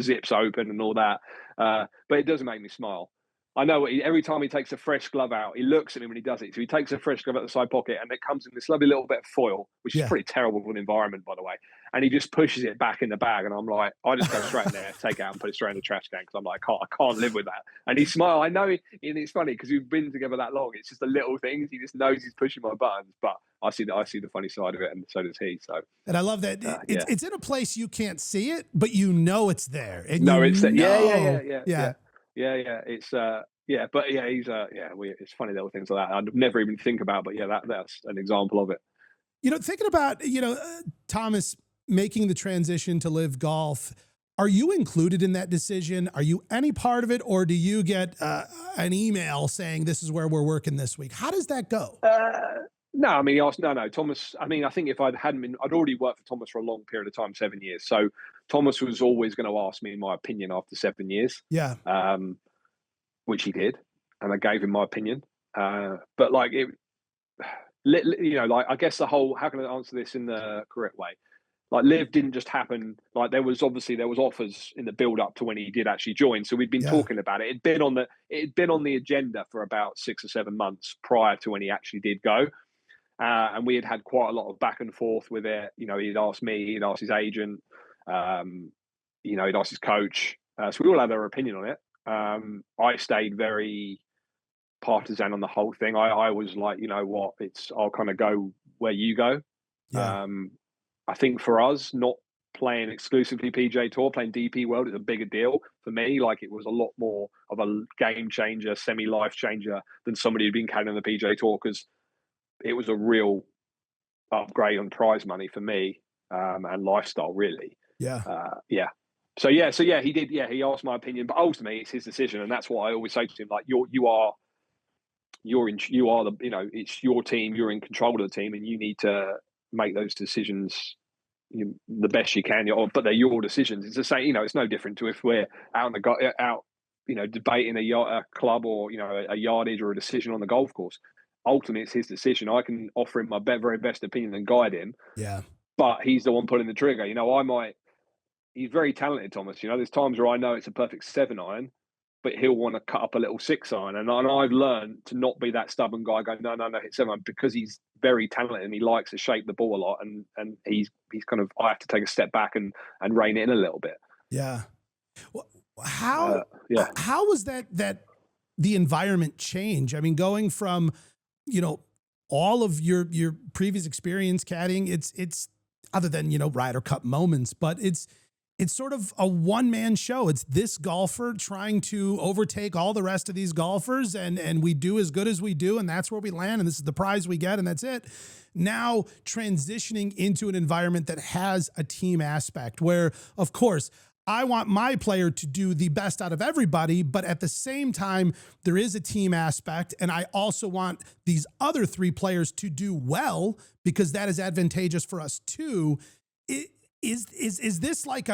zips open and all that. But it does make me smile. I know every time he takes a fresh glove out, he looks at me when he does it. So he takes a fresh glove out the side pocket, and it comes in this lovely little bit of foil, which is pretty terrible for the environment, by the way. And he just pushes it back in the bag, and I'm like, I just go straight in there, take it out, and put it straight in the trash can because I'm like, I can't live with that. And he smiles. I know, and it's funny because we've been together that long. It's just the little things. He just knows he's pushing my buttons, but I see the funny side of it, and so does he. So, and I love that it's in a place you can't see it, but it's there. And it's there. Yeah. It's but he's it's funny little things like that I'd never even think about, but that's an example of it. Thinking about Thomas making the transition to LIV Golf, are you included in that decision? Are you any part of it, or do you get an email saying this is where we're working this week? How does that go? No, I mean, no, Thomas. I mean, I think if I'd already worked for Thomas for a long period of time, 7 years. So Thomas was always going to ask me my opinion after 7 years. Yeah. Which he did, and I gave him my opinion. But I guess the whole, how can I answer this in the correct way? LIV didn't just happen. There was offers in the build up to when he did actually join. So we'd been talking about it. It'd been on the agenda for about 6 or 7 months prior to when he actually did go. And we had quite a lot of back and forth with it. He'd asked me, he'd asked his agent, he'd asked his coach. So we all had our opinion on it. I stayed very partisan on the whole thing. I was like, I'll kind of go where you go. Yeah. I think for us, not playing exclusively PGA Tour, playing DP World is a bigger deal for me. It was a lot more of a game changer, semi-life changer than somebody who'd been carrying on the PGA Tour, because it was a real upgrade on prize money for me. and lifestyle, really. Yeah. Yeah. So yeah, he did. Yeah, he asked my opinion, but ultimately it's his decision, and that's what I always say to him. Like you are the, it's your team. You're in control of the team, and you need to make those decisions the best you can. But they're your decisions. It's the same. It's no different to if we're out debating a club or a yardage or a decision on the golf course. Ultimately, it's his decision. I can offer him my very best opinion and guide him. Yeah. But he's the one pulling the trigger. He's very talented, Thomas. There's times where I know it's a perfect 7-iron, but he'll want to cut up a little 6-iron. And I've learned to not be that stubborn guy going, no, hit 7-iron, because he's very talented and he likes to shape the ball a lot. And he's kind of, I have to take a step back and rein it in a little bit. Yeah. Well, how was that the environment change? I mean, going from, all of your previous experience caddying, it's other than, Ryder Cup moments, but it's sort of a one-man show. It's this golfer trying to overtake all the rest of these golfers, and we do as good as we do, and that's where we land, and this is the prize we get, and that's it. Now transitioning into an environment that has a team aspect where, of course, I want my player to do the best out of everybody, but at the same time, there is a team aspect, and I also want these other 3 players to do well because that is advantageous for us too. Is this like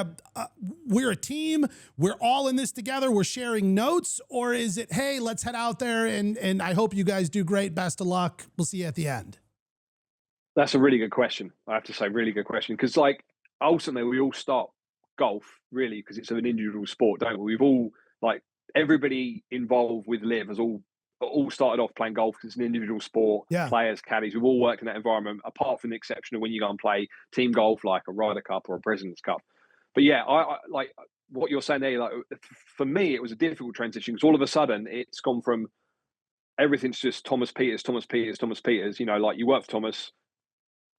we're a team, we're all in this together, we're sharing notes, or is it, hey, let's head out there and I hope you guys do great, best of luck, we'll see you at the end? That's a really good question. I have to say, really good question, because ultimately we all start golf really because it's an individual sport, don't we? We've all, everybody involved with LIV has all started off playing golf because it's an individual sport. Yeah. Players, caddies, we've all worked in that environment, apart from the exception of when you go and play team golf like a Ryder Cup or a President's Cup. But yeah, I like what you're saying there. For me, it was a difficult transition because all of a sudden it's gone from everything's just Thomas Pieters. You work for Thomas,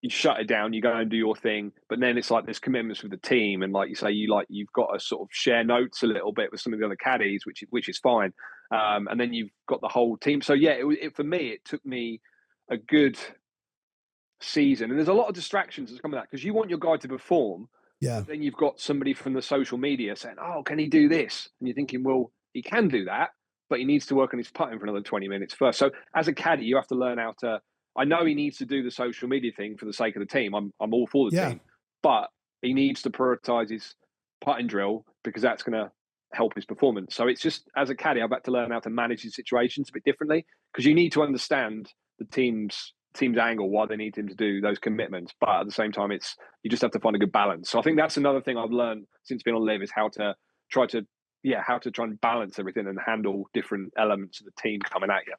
you shut it down, you go and do your thing, but then it's like there's commitments with the team, and like you say, you've got to sort of share notes a little bit with some of the other caddies, which is fine, and then you've got the whole team. So yeah, for me, it took me a good season, and there's a lot of distractions that's coming out because you want your guy to perform. Yeah. But then you've got somebody from the social media saying, "Oh, can he do this?" And you're thinking, well, he can do that, but he needs to work on his putting for another 20 minutes first. So as a caddy, you have to learn how to. I know he needs to do the social media thing for the sake of the team. I'm all for the team, but he needs to prioritize his putting drill because that's going to help his performance. So it's just, as a caddy, I've had to learn how to manage his situations a bit differently because you need to understand the team's angle, why they need him to do those commitments. But at the same time, you just have to find a good balance. So I think that's another thing I've learned since being on LIV is how to try and balance everything and handle different elements of the team coming at you.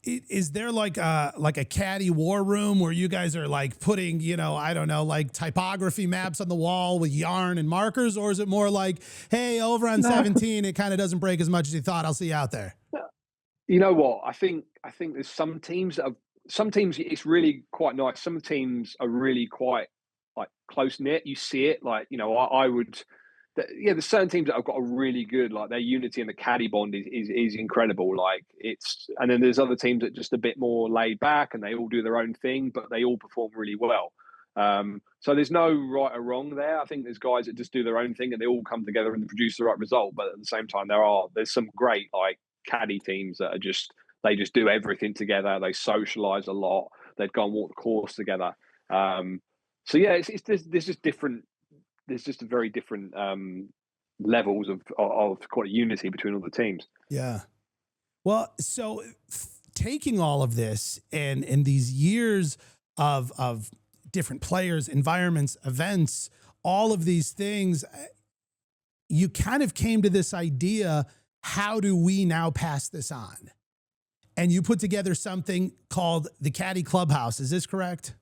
Is there like a caddy war room where you guys are like putting, I don't know, like typography maps on the wall with yarn and markers, or is it more like, hey, over on 17, it kind of doesn't break as much as you thought, I'll see you out there? You know what? I think there's some teams it's really quite nice. Some teams are really quite close knit. You see it, there's certain teams that have got a really good, their unity and the caddy bond is incredible. And then there's other teams that are just a bit more laid back and they all do their own thing, but they all perform really well. So there's no right or wrong there. I think there's guys that just do their own thing and they all come together and produce the right result. But at the same time, there's some great caddy teams that are they just do everything together. They socialize a lot. They'd go and walk the course together. So yeah, there's just different. There's just a very different levels of quite a unity between all the teams. Yeah. Well, so taking all of this and these years of different players, environments, events, all of these things, you kind of came to this idea, how do we now pass this on? And you put together something called the Caddy Clubhouse. Is this correct?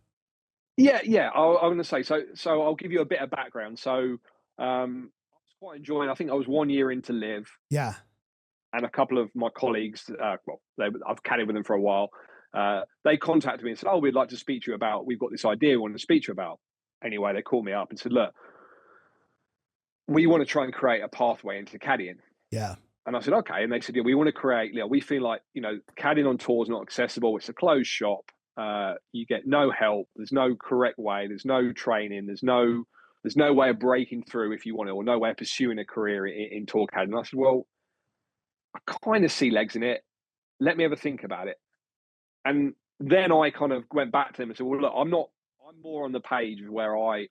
Yeah. I'm going to say, so I'll give you a bit of background. So I was quite enjoying, I think I was 1 year into LIV. Yeah. And a couple of my colleagues, I've caddied with them for a while. They contacted me and said, "Oh, we'd like to speak to you about, we've got this idea we want to speak to you about." Anyway, they called me up and said, "Look, we want to try and create a pathway into caddying." Yeah. And I said, "Okay." And they said, "Yeah, we want to create, we feel like, caddying on tour is not accessible. It's a closed shop. You get no help. There's no correct way. There's no training. There's no way of breaking through if you want to, or no way of pursuing a career in tour caddy. And I said, well, I kind of see legs in it. Let me have a think about it. And then I kind of went back to them and said, well, look, I'm more on the page where I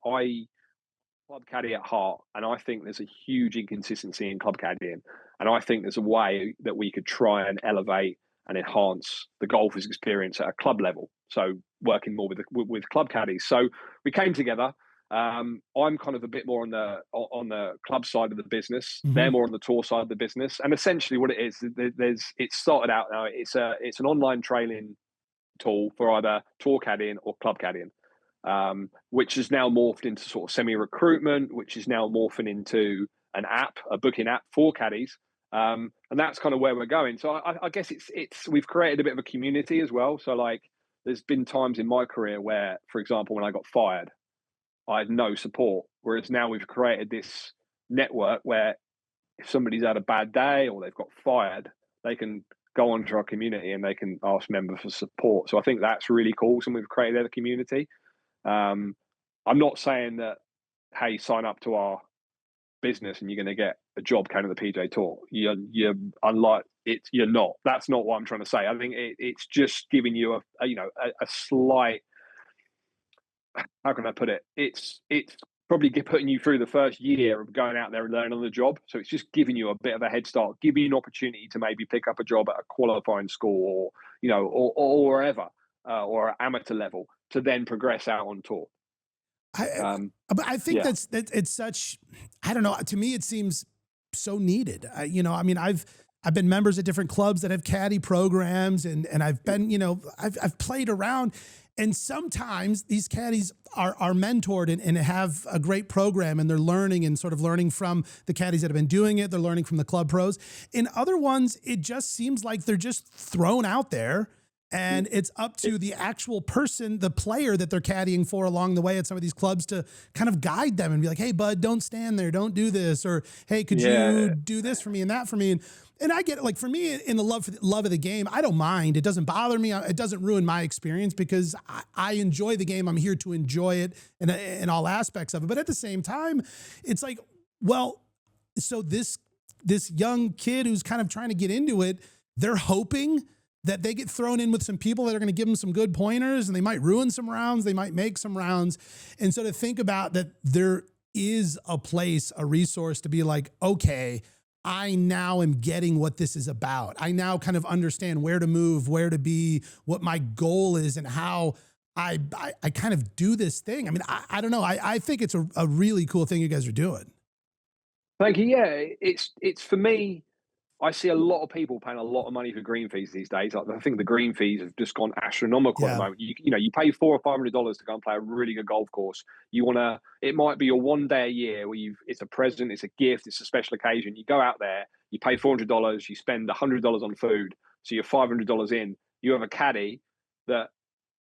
club caddy at heart, and I think there's a huge inconsistency in club caddying, and I think there's a way that we could try and elevate and enhance the golfer's experience at a club level. So working more with club caddies. So we came together. I'm kind of a bit more on the club side of the business. Mm-hmm. They're more on the tour side of the business. And essentially, what it is, it's started out now. It's an online training tool for either tour caddying or club caddying. Which has now morphed into sort of semi-recruitment, which is now morphing into an app, a booking app for caddies. And that's kind of where we're going. So I guess we've created a bit of a community as well. So like there's been times in my career where, for example, when I got fired, I had no support. Whereas now we've created this network where if somebody's had a bad day or they've got fired, they can go onto our community and they can ask members for support. So I think that's really cool. So we've created a community. I'm not saying that, hey, sign up to our business and you're going to get a job counting the PJ Tour. You're unlike it. You're not. That's not what I'm trying to say. I think it's just giving you a slight. How can I put it? It's probably putting you through the first year of going out there and learning on the job. So it's just giving you a bit of a head start, giving you an opportunity to maybe pick up a job at a qualifying school or wherever, or at amateur level, to then progress out on tour. But I think that's it's such, I don't know, to me it seems so needed. I've been members at different clubs that have caddy programs, and I've been, I've played around, and sometimes these caddies are mentored and have a great program, and they're learning and sort of learning from the caddies that have been doing it. They're learning from the club pros. In other ones, it just seems like they're just thrown out there, and it's up to the actual person, the player that they're caddying for along the way at some of these clubs, to kind of guide them and be like, hey, bud, don't stand there. Don't do this. Or, hey, could you do this for me and that for me? And I get it. Like, for me, in the love of the game, I don't mind. It doesn't bother me. It doesn't ruin my experience because I enjoy the game. I'm here to enjoy it in all aspects of it. But at the same time, it's like, well, so this young kid who's kind of trying to get into it, they're hoping that they get thrown in with some people that are going to give them some good pointers, and they might ruin some rounds. They might make some rounds. And so to think about that, there is a place, a resource to be like, okay, I now am getting what this is about. I now kind of understand where to move, where to be, what my goal is, and how I kind of do this thing. I mean, I don't know. I think it's a really cool thing you guys are doing. Thank you. Yeah, it's for me. I see a lot of people paying a lot of money for green fees these days. I think the green fees have just gone astronomical at the moment. You pay $400 or $500 to go and play a really good golf course. It might be your one day a year where it's a present, it's a gift, it's a special occasion. You go out there, you pay $400, you spend $100 on food, so you're $500 in. You have a caddy that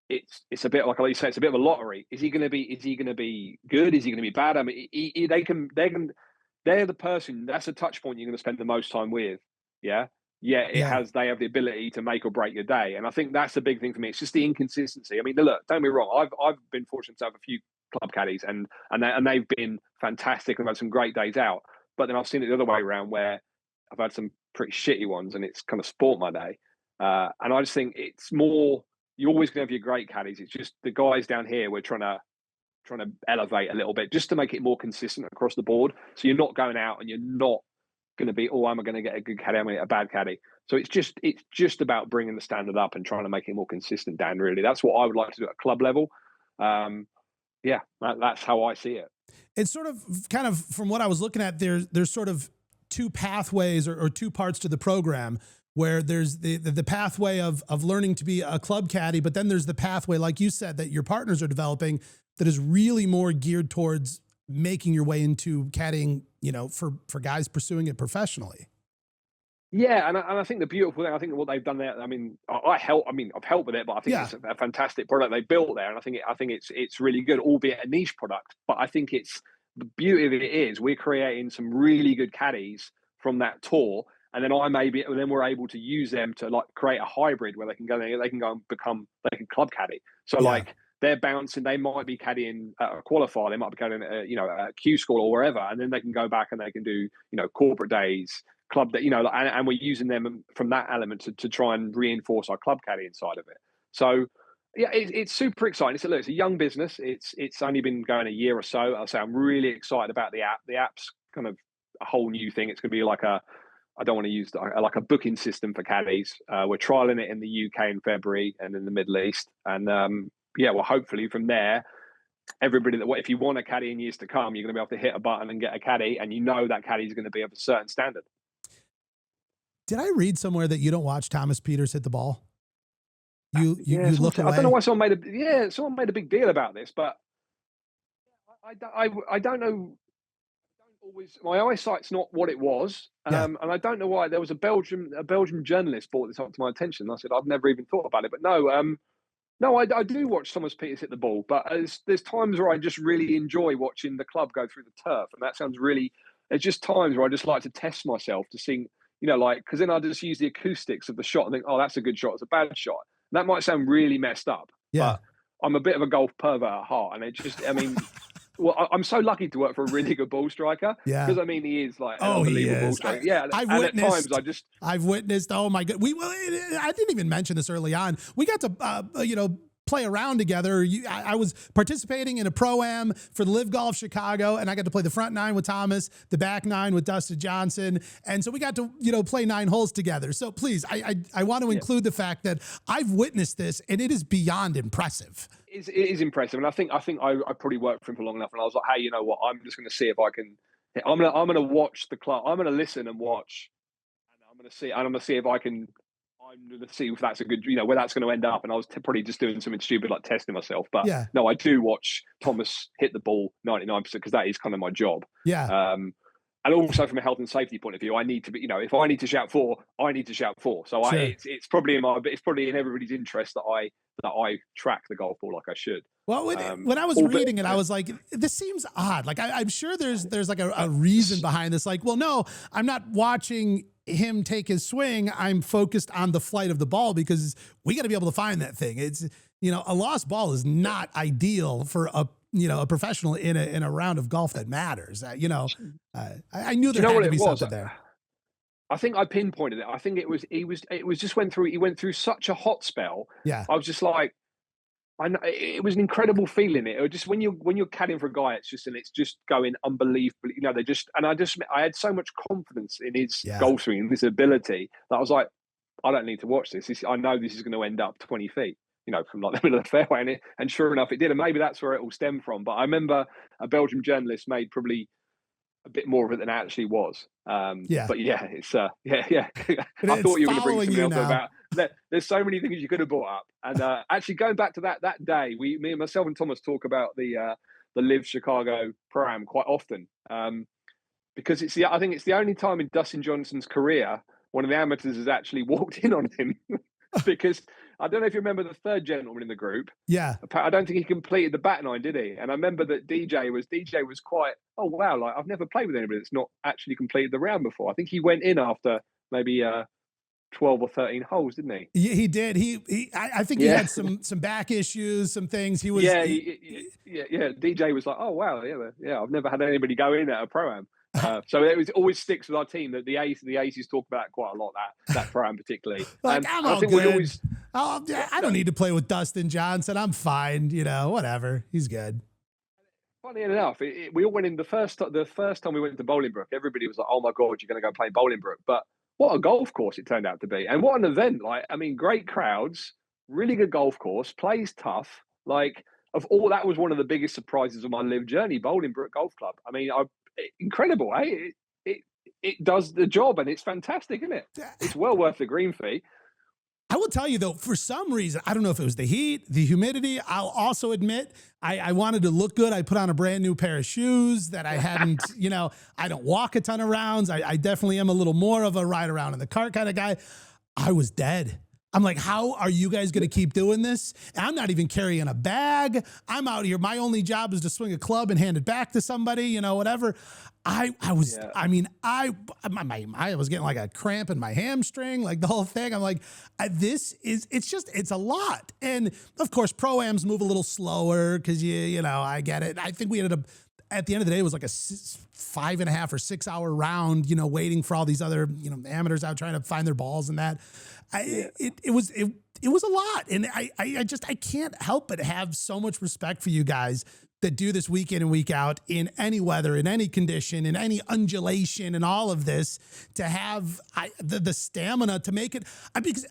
it's a bit like I say, it's a bit of a lottery. Is he going to be good? Is he going to be bad? I mean, they're the person, that's a touch point you're going to spend the most time with. Yeah. They have the ability to make or break your day. And I think that's the big thing for me. It's just the inconsistency. I mean, look, don't be wrong. I've been fortunate to have a few club caddies and they've been fantastic. I've had some great days out, but then I've seen it the other way around where I've had some pretty shitty ones and it's kind of sport my day. And I just think it's more, you're always going to have your great caddies. It's just the guys down here, we're trying to elevate a little bit just to make it more consistent across the board. So you're not going out and you're not going to be, oh, am I going to get a good caddy? I'm going to get a bad caddy. So it's just about bringing the standard up and trying to make it more consistent, Dan, really. That's what I would like to do at club level. That's how I see it. It's sort of kind of from what I was looking at, there's sort of two pathways or two parts to the program, where there's the pathway of learning to be a club caddy, but then there's the pathway, like you said, that your partners are developing that is really more geared towards making your way into caddying, for guys pursuing it professionally. Yeah, and I think the beautiful thing, I think what they've done there, I mean, I've helped with it, but I think it's a fantastic product they built there, and I think it's really good, albeit a niche product. But I think the beauty of it is we're creating some really good caddies from that tour, and then then we're able to use them to like create a hybrid where they can go and become club caddy. So like they're bouncing, they might be caddying a qualifier, they might be caddying a Q school or wherever, and then they can go back and they can do corporate days, club that and we're using them from that element to try and reinforce our club caddy inside of it. So yeah, it's super exciting. It's a young business. It's only been going a year or so. I'll say I'm really excited about the app. The app's kind of a whole new thing. It's going to be like I don't want to use like a booking system for caddies. We're trialing it in the UK in February and in the Middle East. And well, hopefully from there, everybody if you want a caddy in years to come, you're going to be able to hit a button and get a caddy, and that caddy is going to be of a certain standard. Did I read somewhere that you don't watch Thomas Pieters hit the ball? You look away. I don't know why someone made a big deal about this, but I don't know. My eyesight's not what it was, and I don't know why. There was a Belgian journalist brought this up to my attention. I said I've never even thought about it, but no, I do watch Thomas Pieters hit the ball, but there's times where I just really enjoy watching the club go through the turf, and that sounds really. There's just times where I just like to test myself to see, because then I just use the acoustics of the shot and think, oh, that's a good shot, it's a bad shot. And that might sound really messed up, but I'm a bit of a golf pervert at heart, and well, I'm so lucky to work for a really good ball striker. Yeah, because he is like an unbelievable ball striker. I've witnessed. Oh my god, I didn't even mention this early on. We got to play around together. I was participating in a pro-am for the LIV Golf Chicago, and I got to play the front nine with Thomas, the back nine with Dustin Johnson, and so we got to play 9 holes together. So please, I want to include the fact that I've witnessed this, and it is beyond impressive. It is impressive, and I think I probably worked for him for long enough, and I was like, hey, you know what? I'm just going to see if I can. I'm going to watch the club. I'm going to listen and watch, and I'm going to see. And I'm going to see if I can. I'm going to see if that's a good, where that's going to end up. And I was probably just doing something stupid like testing myself. But no, I do watch Thomas hit the ball 99% because that is kind of my job. Yeah. And also from a health and safety point of view, I need to be, if I need to shout 4, I need to shout 4. So sure. It's probably in everybody's interest that I track the golf ball like I should. Well, when I was reading it, I was like, this seems odd. Like I'm sure there's like a reason behind this. Like, well, no, I'm not watching him take his swing. I'm focused on the flight of the ball because we got to be able to find that thing. It's, a lost ball is not ideal for a professional in a round of golf that matters. I knew there had to be something there. I think I pinpointed it. I think he went through such a hot spell. Yeah. I was just like, it was an incredible feeling. It just when you're caddying for a guy, it's just going unbelievably. I had so much confidence in his golf swing and his ability that I was like, I don't need to watch this. I know this is going to end up 20 feet, from like the middle of the fairway, and sure enough, it did. And maybe that's where it all stemmed from. But I remember a Belgian journalist made probably a bit more of it than it actually was. But it's I thought you were going to bring something else about. There's so many things you could have brought up, and actually going back to that day, me and myself and Thomas talk about the LIV Chicago Pro-Am quite often, because I think it's the only time in Dustin Johnson's career one of the amateurs has actually walked in on him. Because I don't know if you remember the third gentleman in the group. Yeah. I don't think he completed the back nine, did he? And I remember that DJ was quite, oh wow, like I've never played with anybody that's not actually completed the round before. I think he went in after maybe 12 or 13 holes, didn't he? Yeah, he did. I think he had some back issues, some things. He was DJ was like, oh wow, yeah. I've never had anybody go in at a pro-am. So it always sticks with our team that the aces talk about quite a lot that pro-am particularly. Like I'm all good. I don't need to play with Dustin Johnson. I'm fine. Whatever. He's good. Funny enough, we all went in the first time we went to Bolingbrook. Everybody was like, "Oh my god, you're going to go play Bolingbrook!" But what a golf course it turned out to be, and what an event! Great crowds, really good golf course, plays tough. Of all that was one of the biggest surprises of my LIV journey. Bolingbrook Golf Club. Incredible, eh? It does the job, and it's fantastic, isn't it? It's well worth the green fee. I will tell you though, for some reason, I don't know if it was the heat, the humidity. I'll also admit I wanted to look good. I put on a brand new pair of shoes that I hadn't, I don't walk a ton of rounds. I definitely am a little more of a ride around in the cart kind of guy. I was dead. I'm like, how are you guys going to keep doing this? And I'm not even carrying a bag. I'm out here. My only job is to swing a club and hand it back to somebody, you know, whatever. I was getting like a cramp in my hamstring, like the whole thing. I'm like, it's a lot. And of course, pro-ams move a little slower because you know, I get it. I think we ended up, at the end of the day, it was like a 5.5 or 6 hour round, you know, waiting for all these other, you know, amateurs out trying to find their balls and that. It was a lot. And I can't help but have so much respect for you guys that do this week in and week out in any weather, in any condition, in any undulation, and all of this, to have the stamina to make it. Because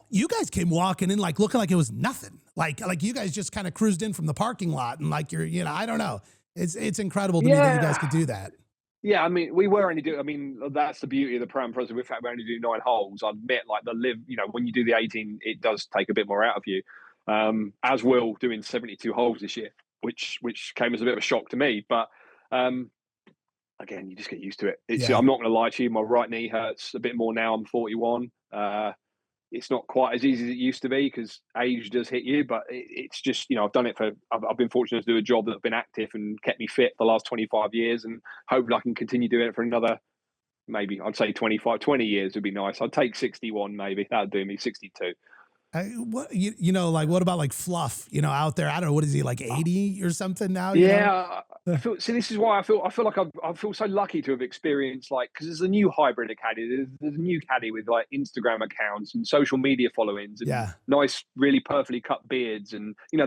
you guys came walking in like looking like it was nothing. Like you guys just kind of cruised in from the parking lot and like you're, you know, I don't know. It's incredible to me that you guys could do that. Yeah, I mean, we were only doing. I mean, that's the beauty of the Pro-Am process. In fact, we only do 9 holes. I admit, like the live, you know, when you do the 18, it does take a bit more out of you. As will doing 72 holes this year, which came as a bit of a shock to me. But again, you just get used to it. I'm not going to lie to you. My right knee hurts a bit more now. I'm 41. It's not quite as easy as it used to be because age does hit you, but it's just, you know, I've been fortunate to do a job that's been active and kept me fit for the last 25 years, and hopefully I can continue doing it for another, maybe I'd say 20 years would be nice. I'd take 61 maybe. That'd do me. 62. You know, like what about like Fluff, you know, out there? I don't know, what is he, like 80 or something now? Yeah. See, this is why I feel like I feel so lucky to have experienced, like, because there's a new hybrid of Caddy. There's a new Caddy with like Instagram accounts and social media followings and nice, really perfectly cut beards, and you know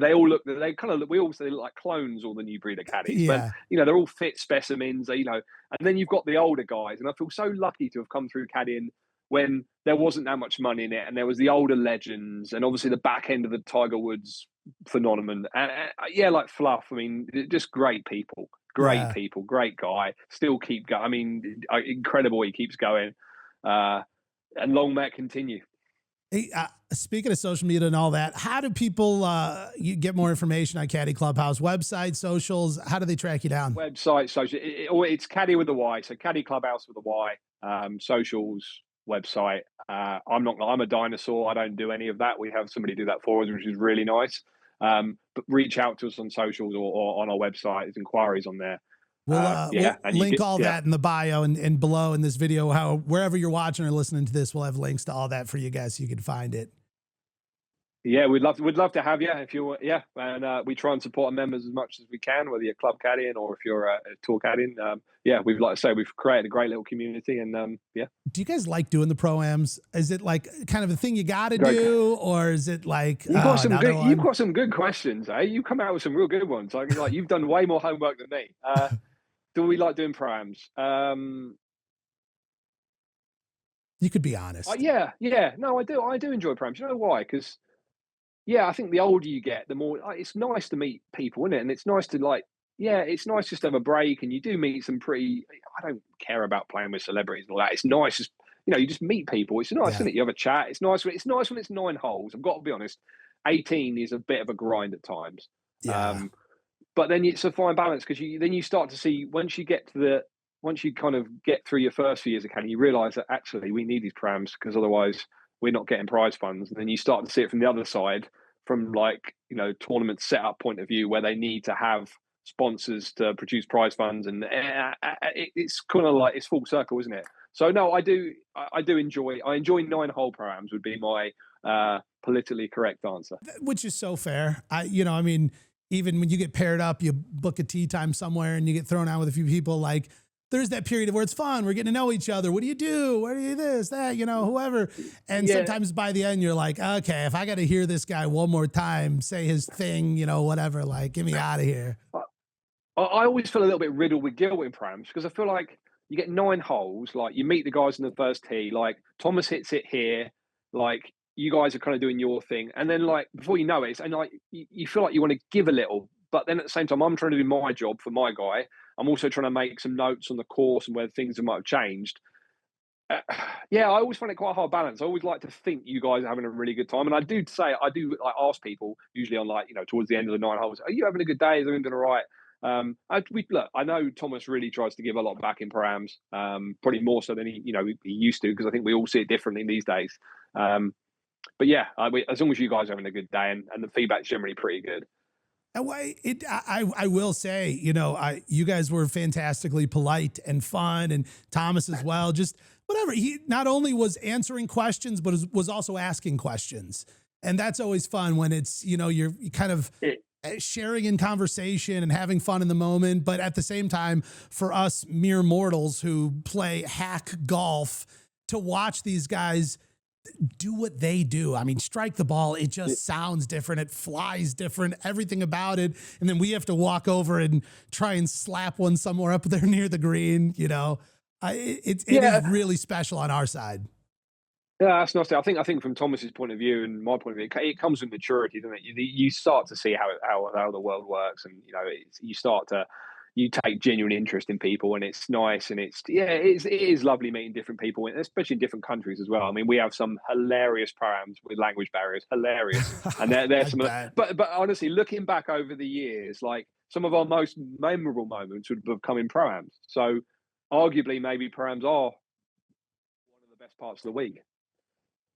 we all say they look like clones, all the new breed of Caddies, but you know they're all fit specimens, you know. And then you've got the older guys, and I feel so lucky to have come through caddying when there wasn't that much money in it, and there was the older legends, and obviously the back end of the Tiger Woods phenomenon, and like Fluff. I mean, just great people, great guy. Still keep going. I mean, incredible. He keeps going, and long may it continue. Hey, speaking of social media and all that, how do people you get more information on Caddy Clubhouse? Website, socials? How do they track you down? Website, social. It's Caddy with a Y, so Caddy Clubhouse with a Y. Socials, website. I'm a dinosaur. I don't do any of that. We have somebody do that for us, which is really nice. But reach out to us on socials or on our website. There's inquiries on there. We'll link all that in the bio and below in this video. Wherever you're watching or listening to this, we'll have links to all that for you guys so you can find it. Yeah, we'd love to have you if you and we try and support our members as much as we can, whether you're club caddying or if you're a tour caddying. We've, like I say, we've created a great little community, and Do you guys like doing the pro-ams? Is it like kind of a thing you got to do, or is it like you've got some good questions, eh? You come out with some real good ones. Like you've done way more homework than me. Do we like doing pro-ams? You could be honest. No, I do. I do enjoy pro-ams. You know why? Because I think the older you get, the more it's nice to meet people, isn't it? And it's nice to it's nice just to have a break, and you do meet some pretty. I don't care about playing with celebrities and all that. It's nice, just you just meet people. It's nice, isn't it? You have a chat. It's nice. It's nice when it's 9 holes. I've got to be honest. 18 is a bit of a grind at times. Yeah. But then it's a fine balance because you start to see once you kind of get through your first few years of caddy, you realise that actually we need these prams because otherwise we're not getting prize funds. And then you start to see it from the other side, from tournament setup point of view, where they need to have sponsors to produce prize funds, and it's kind of like it's full circle, isn't it? So no, I enjoy 9-hole prams would be my politically correct answer, which is so fair. Even when you get paired up, you book a tee time somewhere and you get thrown out with a few people, like there's that period where it's fun. We're getting to know each other. What do you do? What do you this, that, whoever. And sometimes by the end, you're like, okay, if I got to hear this guy one more time, say his thing, whatever, like get me out of here. I always feel a little bit riddled with guilt in prams because I feel like you get 9 holes, like you meet the guys in the first tee, like Thomas hits it here, like you guys are kind of doing your thing. And then like, before you know it, and like, you feel like you want to give a little, but then at the same time, I'm trying to do my job for my guy. I'm also trying to make some notes on the course and where things might have changed. I always find it quite a hard balance. I always like to think you guys are having a really good time. And I do like ask people usually on towards the end of the 9 holes, are you having a good day? Is everything doing all right? I know Thomas really tries to give a lot back in prams, probably more so than he used to, because I think we all see it differently these days. but yeah, as long as you guys are having a good day and the feedback's generally pretty good. I will say, you guys were fantastically polite and fun, and Thomas as well. Just whatever. He not only was answering questions, but was also asking questions. And that's always fun when it's, you're kind of sharing in conversation and having fun in the moment. But at the same time, for us mere mortals who play hack golf, to watch these guys do what they do. I mean, strike the ball. It just sounds different. It flies different, everything about it. And then we have to walk over and try and slap one somewhere up there near the green. It is really special on our side. Yeah, that's nice. I think from Thomas's point of view and my point of view, it comes with maturity, doesn't it? You start to see how the world works, and you take genuine interest in people, and it's nice, and it is lovely meeting different people, especially in different countries as well. I mean, we have some hilarious programs with language barriers, hilarious, and there's some. But honestly, looking back over the years, like some of our most memorable moments would have come in programs. So, arguably, maybe programs are one of the best parts of the week.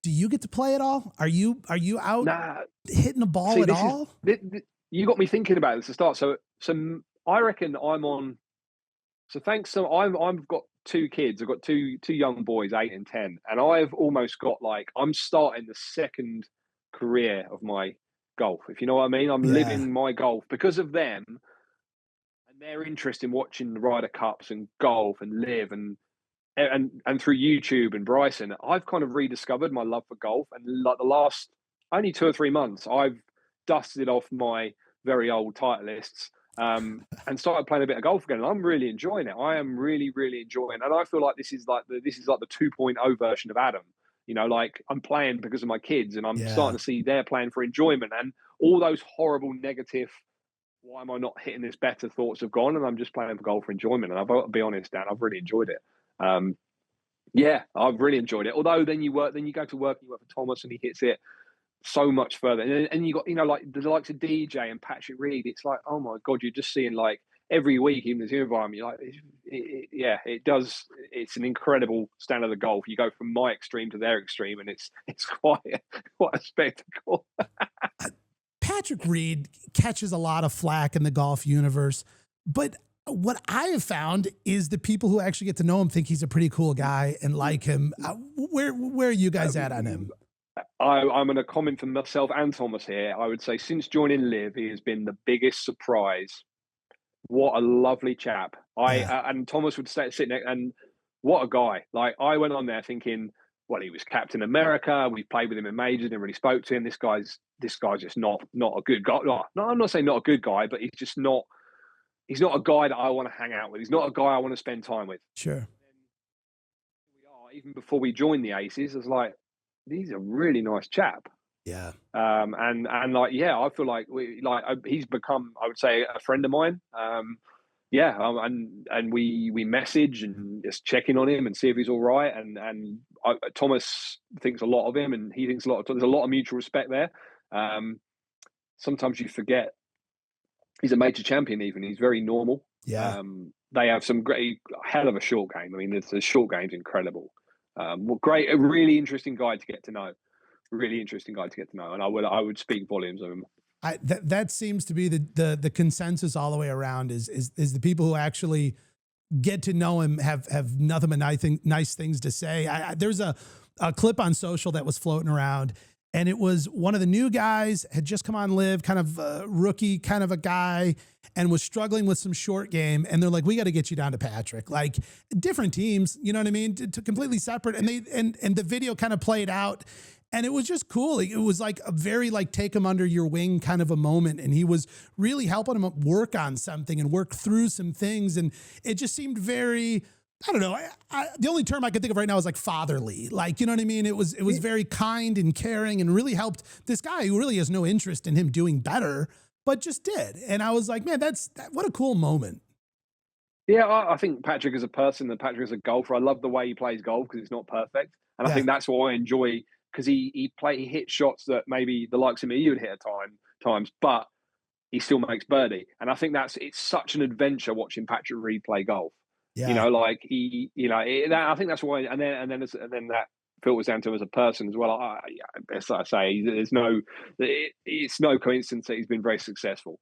Do you get to play at all? Are you out hitting the ball at all? You got me thinking about this to start. So I reckon I'm on. So thanks. So I've got two kids. I've got two young boys, 8 and 10, and I've almost got I'm starting the second career of my golf. If you know what I mean, I'm living my golf because of them and their interest in watching the Ryder Cups and golf and live and through YouTube and Bryson, I've kind of rediscovered my love for golf. And like the last only 2 or 3 months, I've dusted off my very old Titleists and started playing a bit of golf again. And I'm really enjoying it. I am really, really enjoying it. And I feel like this is like the 2.0 version of Adam. I'm playing because of my kids, and I'm starting to see they're playing for enjoyment, and all those horrible negative, why am I not hitting this better thoughts have gone, and I'm just playing for golf for enjoyment. And I've got to be honest, Dan, I've really enjoyed it. I've really enjoyed it. Although then you go to work and you work for Thomas, and he hits it so much further. And you got, like the likes of DJ and Patrick Reed. It's like, oh my God, you're just seeing like every week in this environment. You're like, it does. It's an incredible standard of golf. You go from my extreme to their extreme, and it's quite a spectacle. Patrick Reed catches a lot of flack in the golf universe, but what I have found is the people who actually get to know him think he's a pretty cool guy and like him. Where are you guys at on him? I'm going to comment for myself and Thomas here. I would say since joining LIV, he has been the biggest surprise. What a lovely chap. And Thomas would sit next, and what a guy. Like, I went on there thinking, well, he was Captain America. We played with him in majors, never really spoke to him. This guy's just not a good guy. No, I'm not saying not a good guy, but he's just not. He's not a guy that I want to hang out with. He's not a guy I want to spend time with. Sure. Even before we joined the Aces, I was like, he's a really nice chap. Yeah. I feel like he's become, I would say, a friend of mine. And we message and just check in on him and see if he's all right. And Thomas thinks a lot of him, and he thinks there's a lot of mutual respect there. Sometimes you forget he's a major champion. Even he's very normal. Yeah. They have some hell of a short game. I mean, the short game's incredible. A really interesting guy to get to know. Really interesting guy to get to know, and I would speak volumes of him. That seems to be the consensus all the way around. Is the people who actually get to know him have nothing but nice things to say. There's a clip on social that was floating around, and it was one of the new guys, had just come on LIV, kind of a rookie kind of a guy, and was struggling with some short game. And they're like, we got to get you down to Patrick. Like, different teams, you know what I mean? To completely separate. And the video kind of played out, and it was just cool. It was like a very take him under your wing kind of a moment. And he was really helping him work on something and work through some things. And it just seemed very, I don't know. The only term I could think of right now is like fatherly. Like, you know what I mean? It was very kind and caring, and really helped this guy who really has no interest in him doing better, but just did. And I was like, man, what a cool moment. Yeah, I think Patrick is a person, and Patrick is a golfer. I love the way he plays golf because it's not perfect. And I think that's what I enjoy, because he hits shots that maybe the likes of me, you would hit at times, but he still makes birdie. And I think it's such an adventure watching Patrick Reed play golf. Yeah. I think that's why. And then that filters down to him as a person as well. Best I say, it's no coincidence that he's been very successful.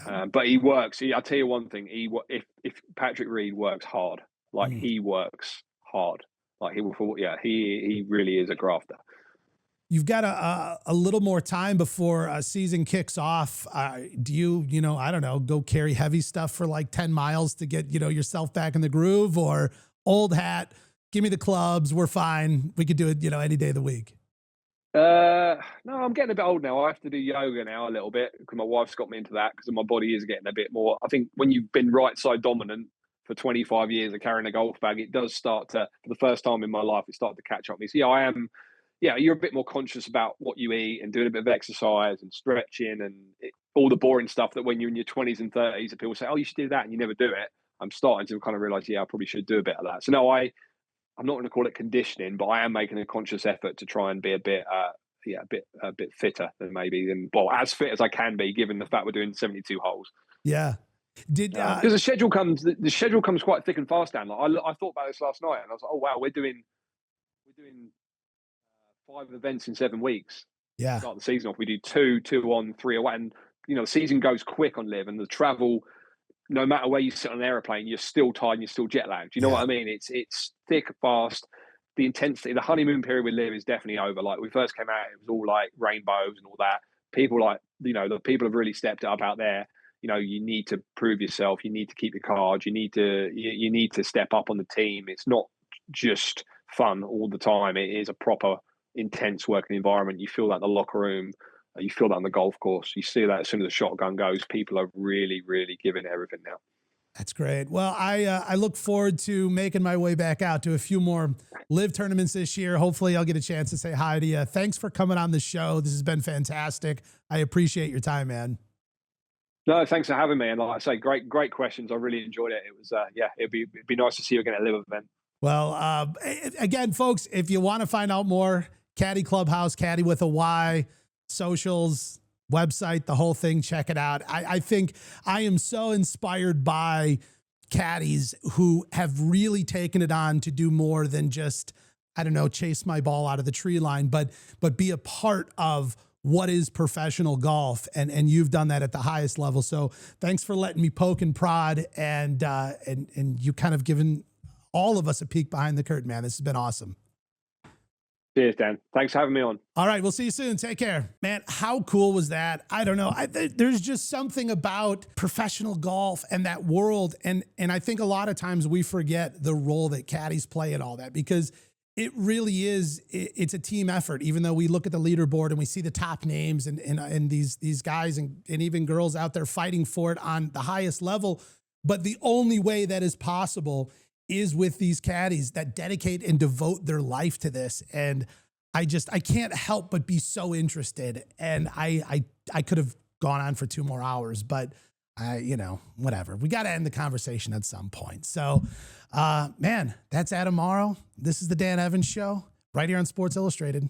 But he works. I'll tell you one thing. If Patrick Reed works hard, like he works hard, like he will. He really is a grafter. You've got a little more time before a season kicks off. Do you, I don't know, go carry heavy stuff for like 10 miles to get, yourself back in the groove, or old hat, give me the clubs, we're fine. We could do it, any day of the week. No, I'm getting a bit old now. I have to do yoga now a little bit because my wife's got me into that because my body is getting a bit more. I think when you've been right side dominant for 25 years of carrying a golf bag, it does start to, for the first time in my life, it started to catch up with me. So I am. Yeah, you're a bit more conscious about what you eat and doing a bit of exercise and stretching and all the boring stuff that when you're in your 20s and 30s and people say, oh, you should do that, and you never do it. I'm starting to kind of realize, I probably should do a bit of that. So no, I'm not going to call it conditioning, but I am making a conscious effort to try and be a bit fitter than as fit as I can be, given the fact we're doing 72 holes. Yeah. Because the schedule comes quite thick and fast, Dan. Like, I thought about this last night and I was like, oh wow, we're doing 5 events in 7 weeks. Yeah. Start the season off. We do 2 on, 3 away. And, the season goes quick on LIV, and the travel, no matter where you sit on an airplane, you're still tired and you're still jet lagged. You know what I mean? It's thick, fast. The intensity, the honeymoon period with LIV is definitely over. Like, we first came out, it was all like rainbows and all that. People the people have really stepped it up out there. You need to prove yourself. You need to keep your cards. You need to step up on the team. It's not just fun all the time. It is a proper intense working environment. You feel that in the locker room, you feel that on the golf course, you see that as soon as the shotgun goes. People are really, really giving everything now. That's great. Well, I look forward to making my way back out to a few more LIV tournaments this year. Hopefully I'll get a chance to say hi to you. Thanks for coming on the show. This has been fantastic. I appreciate your time, man. No, thanks for having me. And like I say, great questions. I really enjoyed it. It was, it'd be nice to see you again at a LIV event. Well, again, folks, if you want to find out more, Caddy Clubhouse, Caddy with a Y, socials, website, the whole thing, check it out. I think I am so inspired by caddies who have really taken it on to do more than just, I don't know, chase my ball out of the tree line, but be a part of what is professional golf. And you've done that at the highest level. So thanks for letting me poke and prod, and you kind of given all of us a peek behind the curtain, man. This has been awesome. Cheers, Dan. Thanks for having me on. All right. We'll see you soon. Take care, man. How cool was that? I don't know. There's just something about professional golf and that world. And I think a lot of times we forget the role that caddies play in all that, because it really is, it's a team effort. Even though we look at the leaderboard and we see the top names and these guys and even girls out there fighting for it on the highest level. But the only way that is possible is with these caddies that dedicate and devote their life to this. And I can't help but be so interested. And I could have gone on for 2 more hours, but whatever. We got to end the conversation at some point. So, man, that's Adam Marrow. This is the Dan Evans Show right here on Sports Illustrated.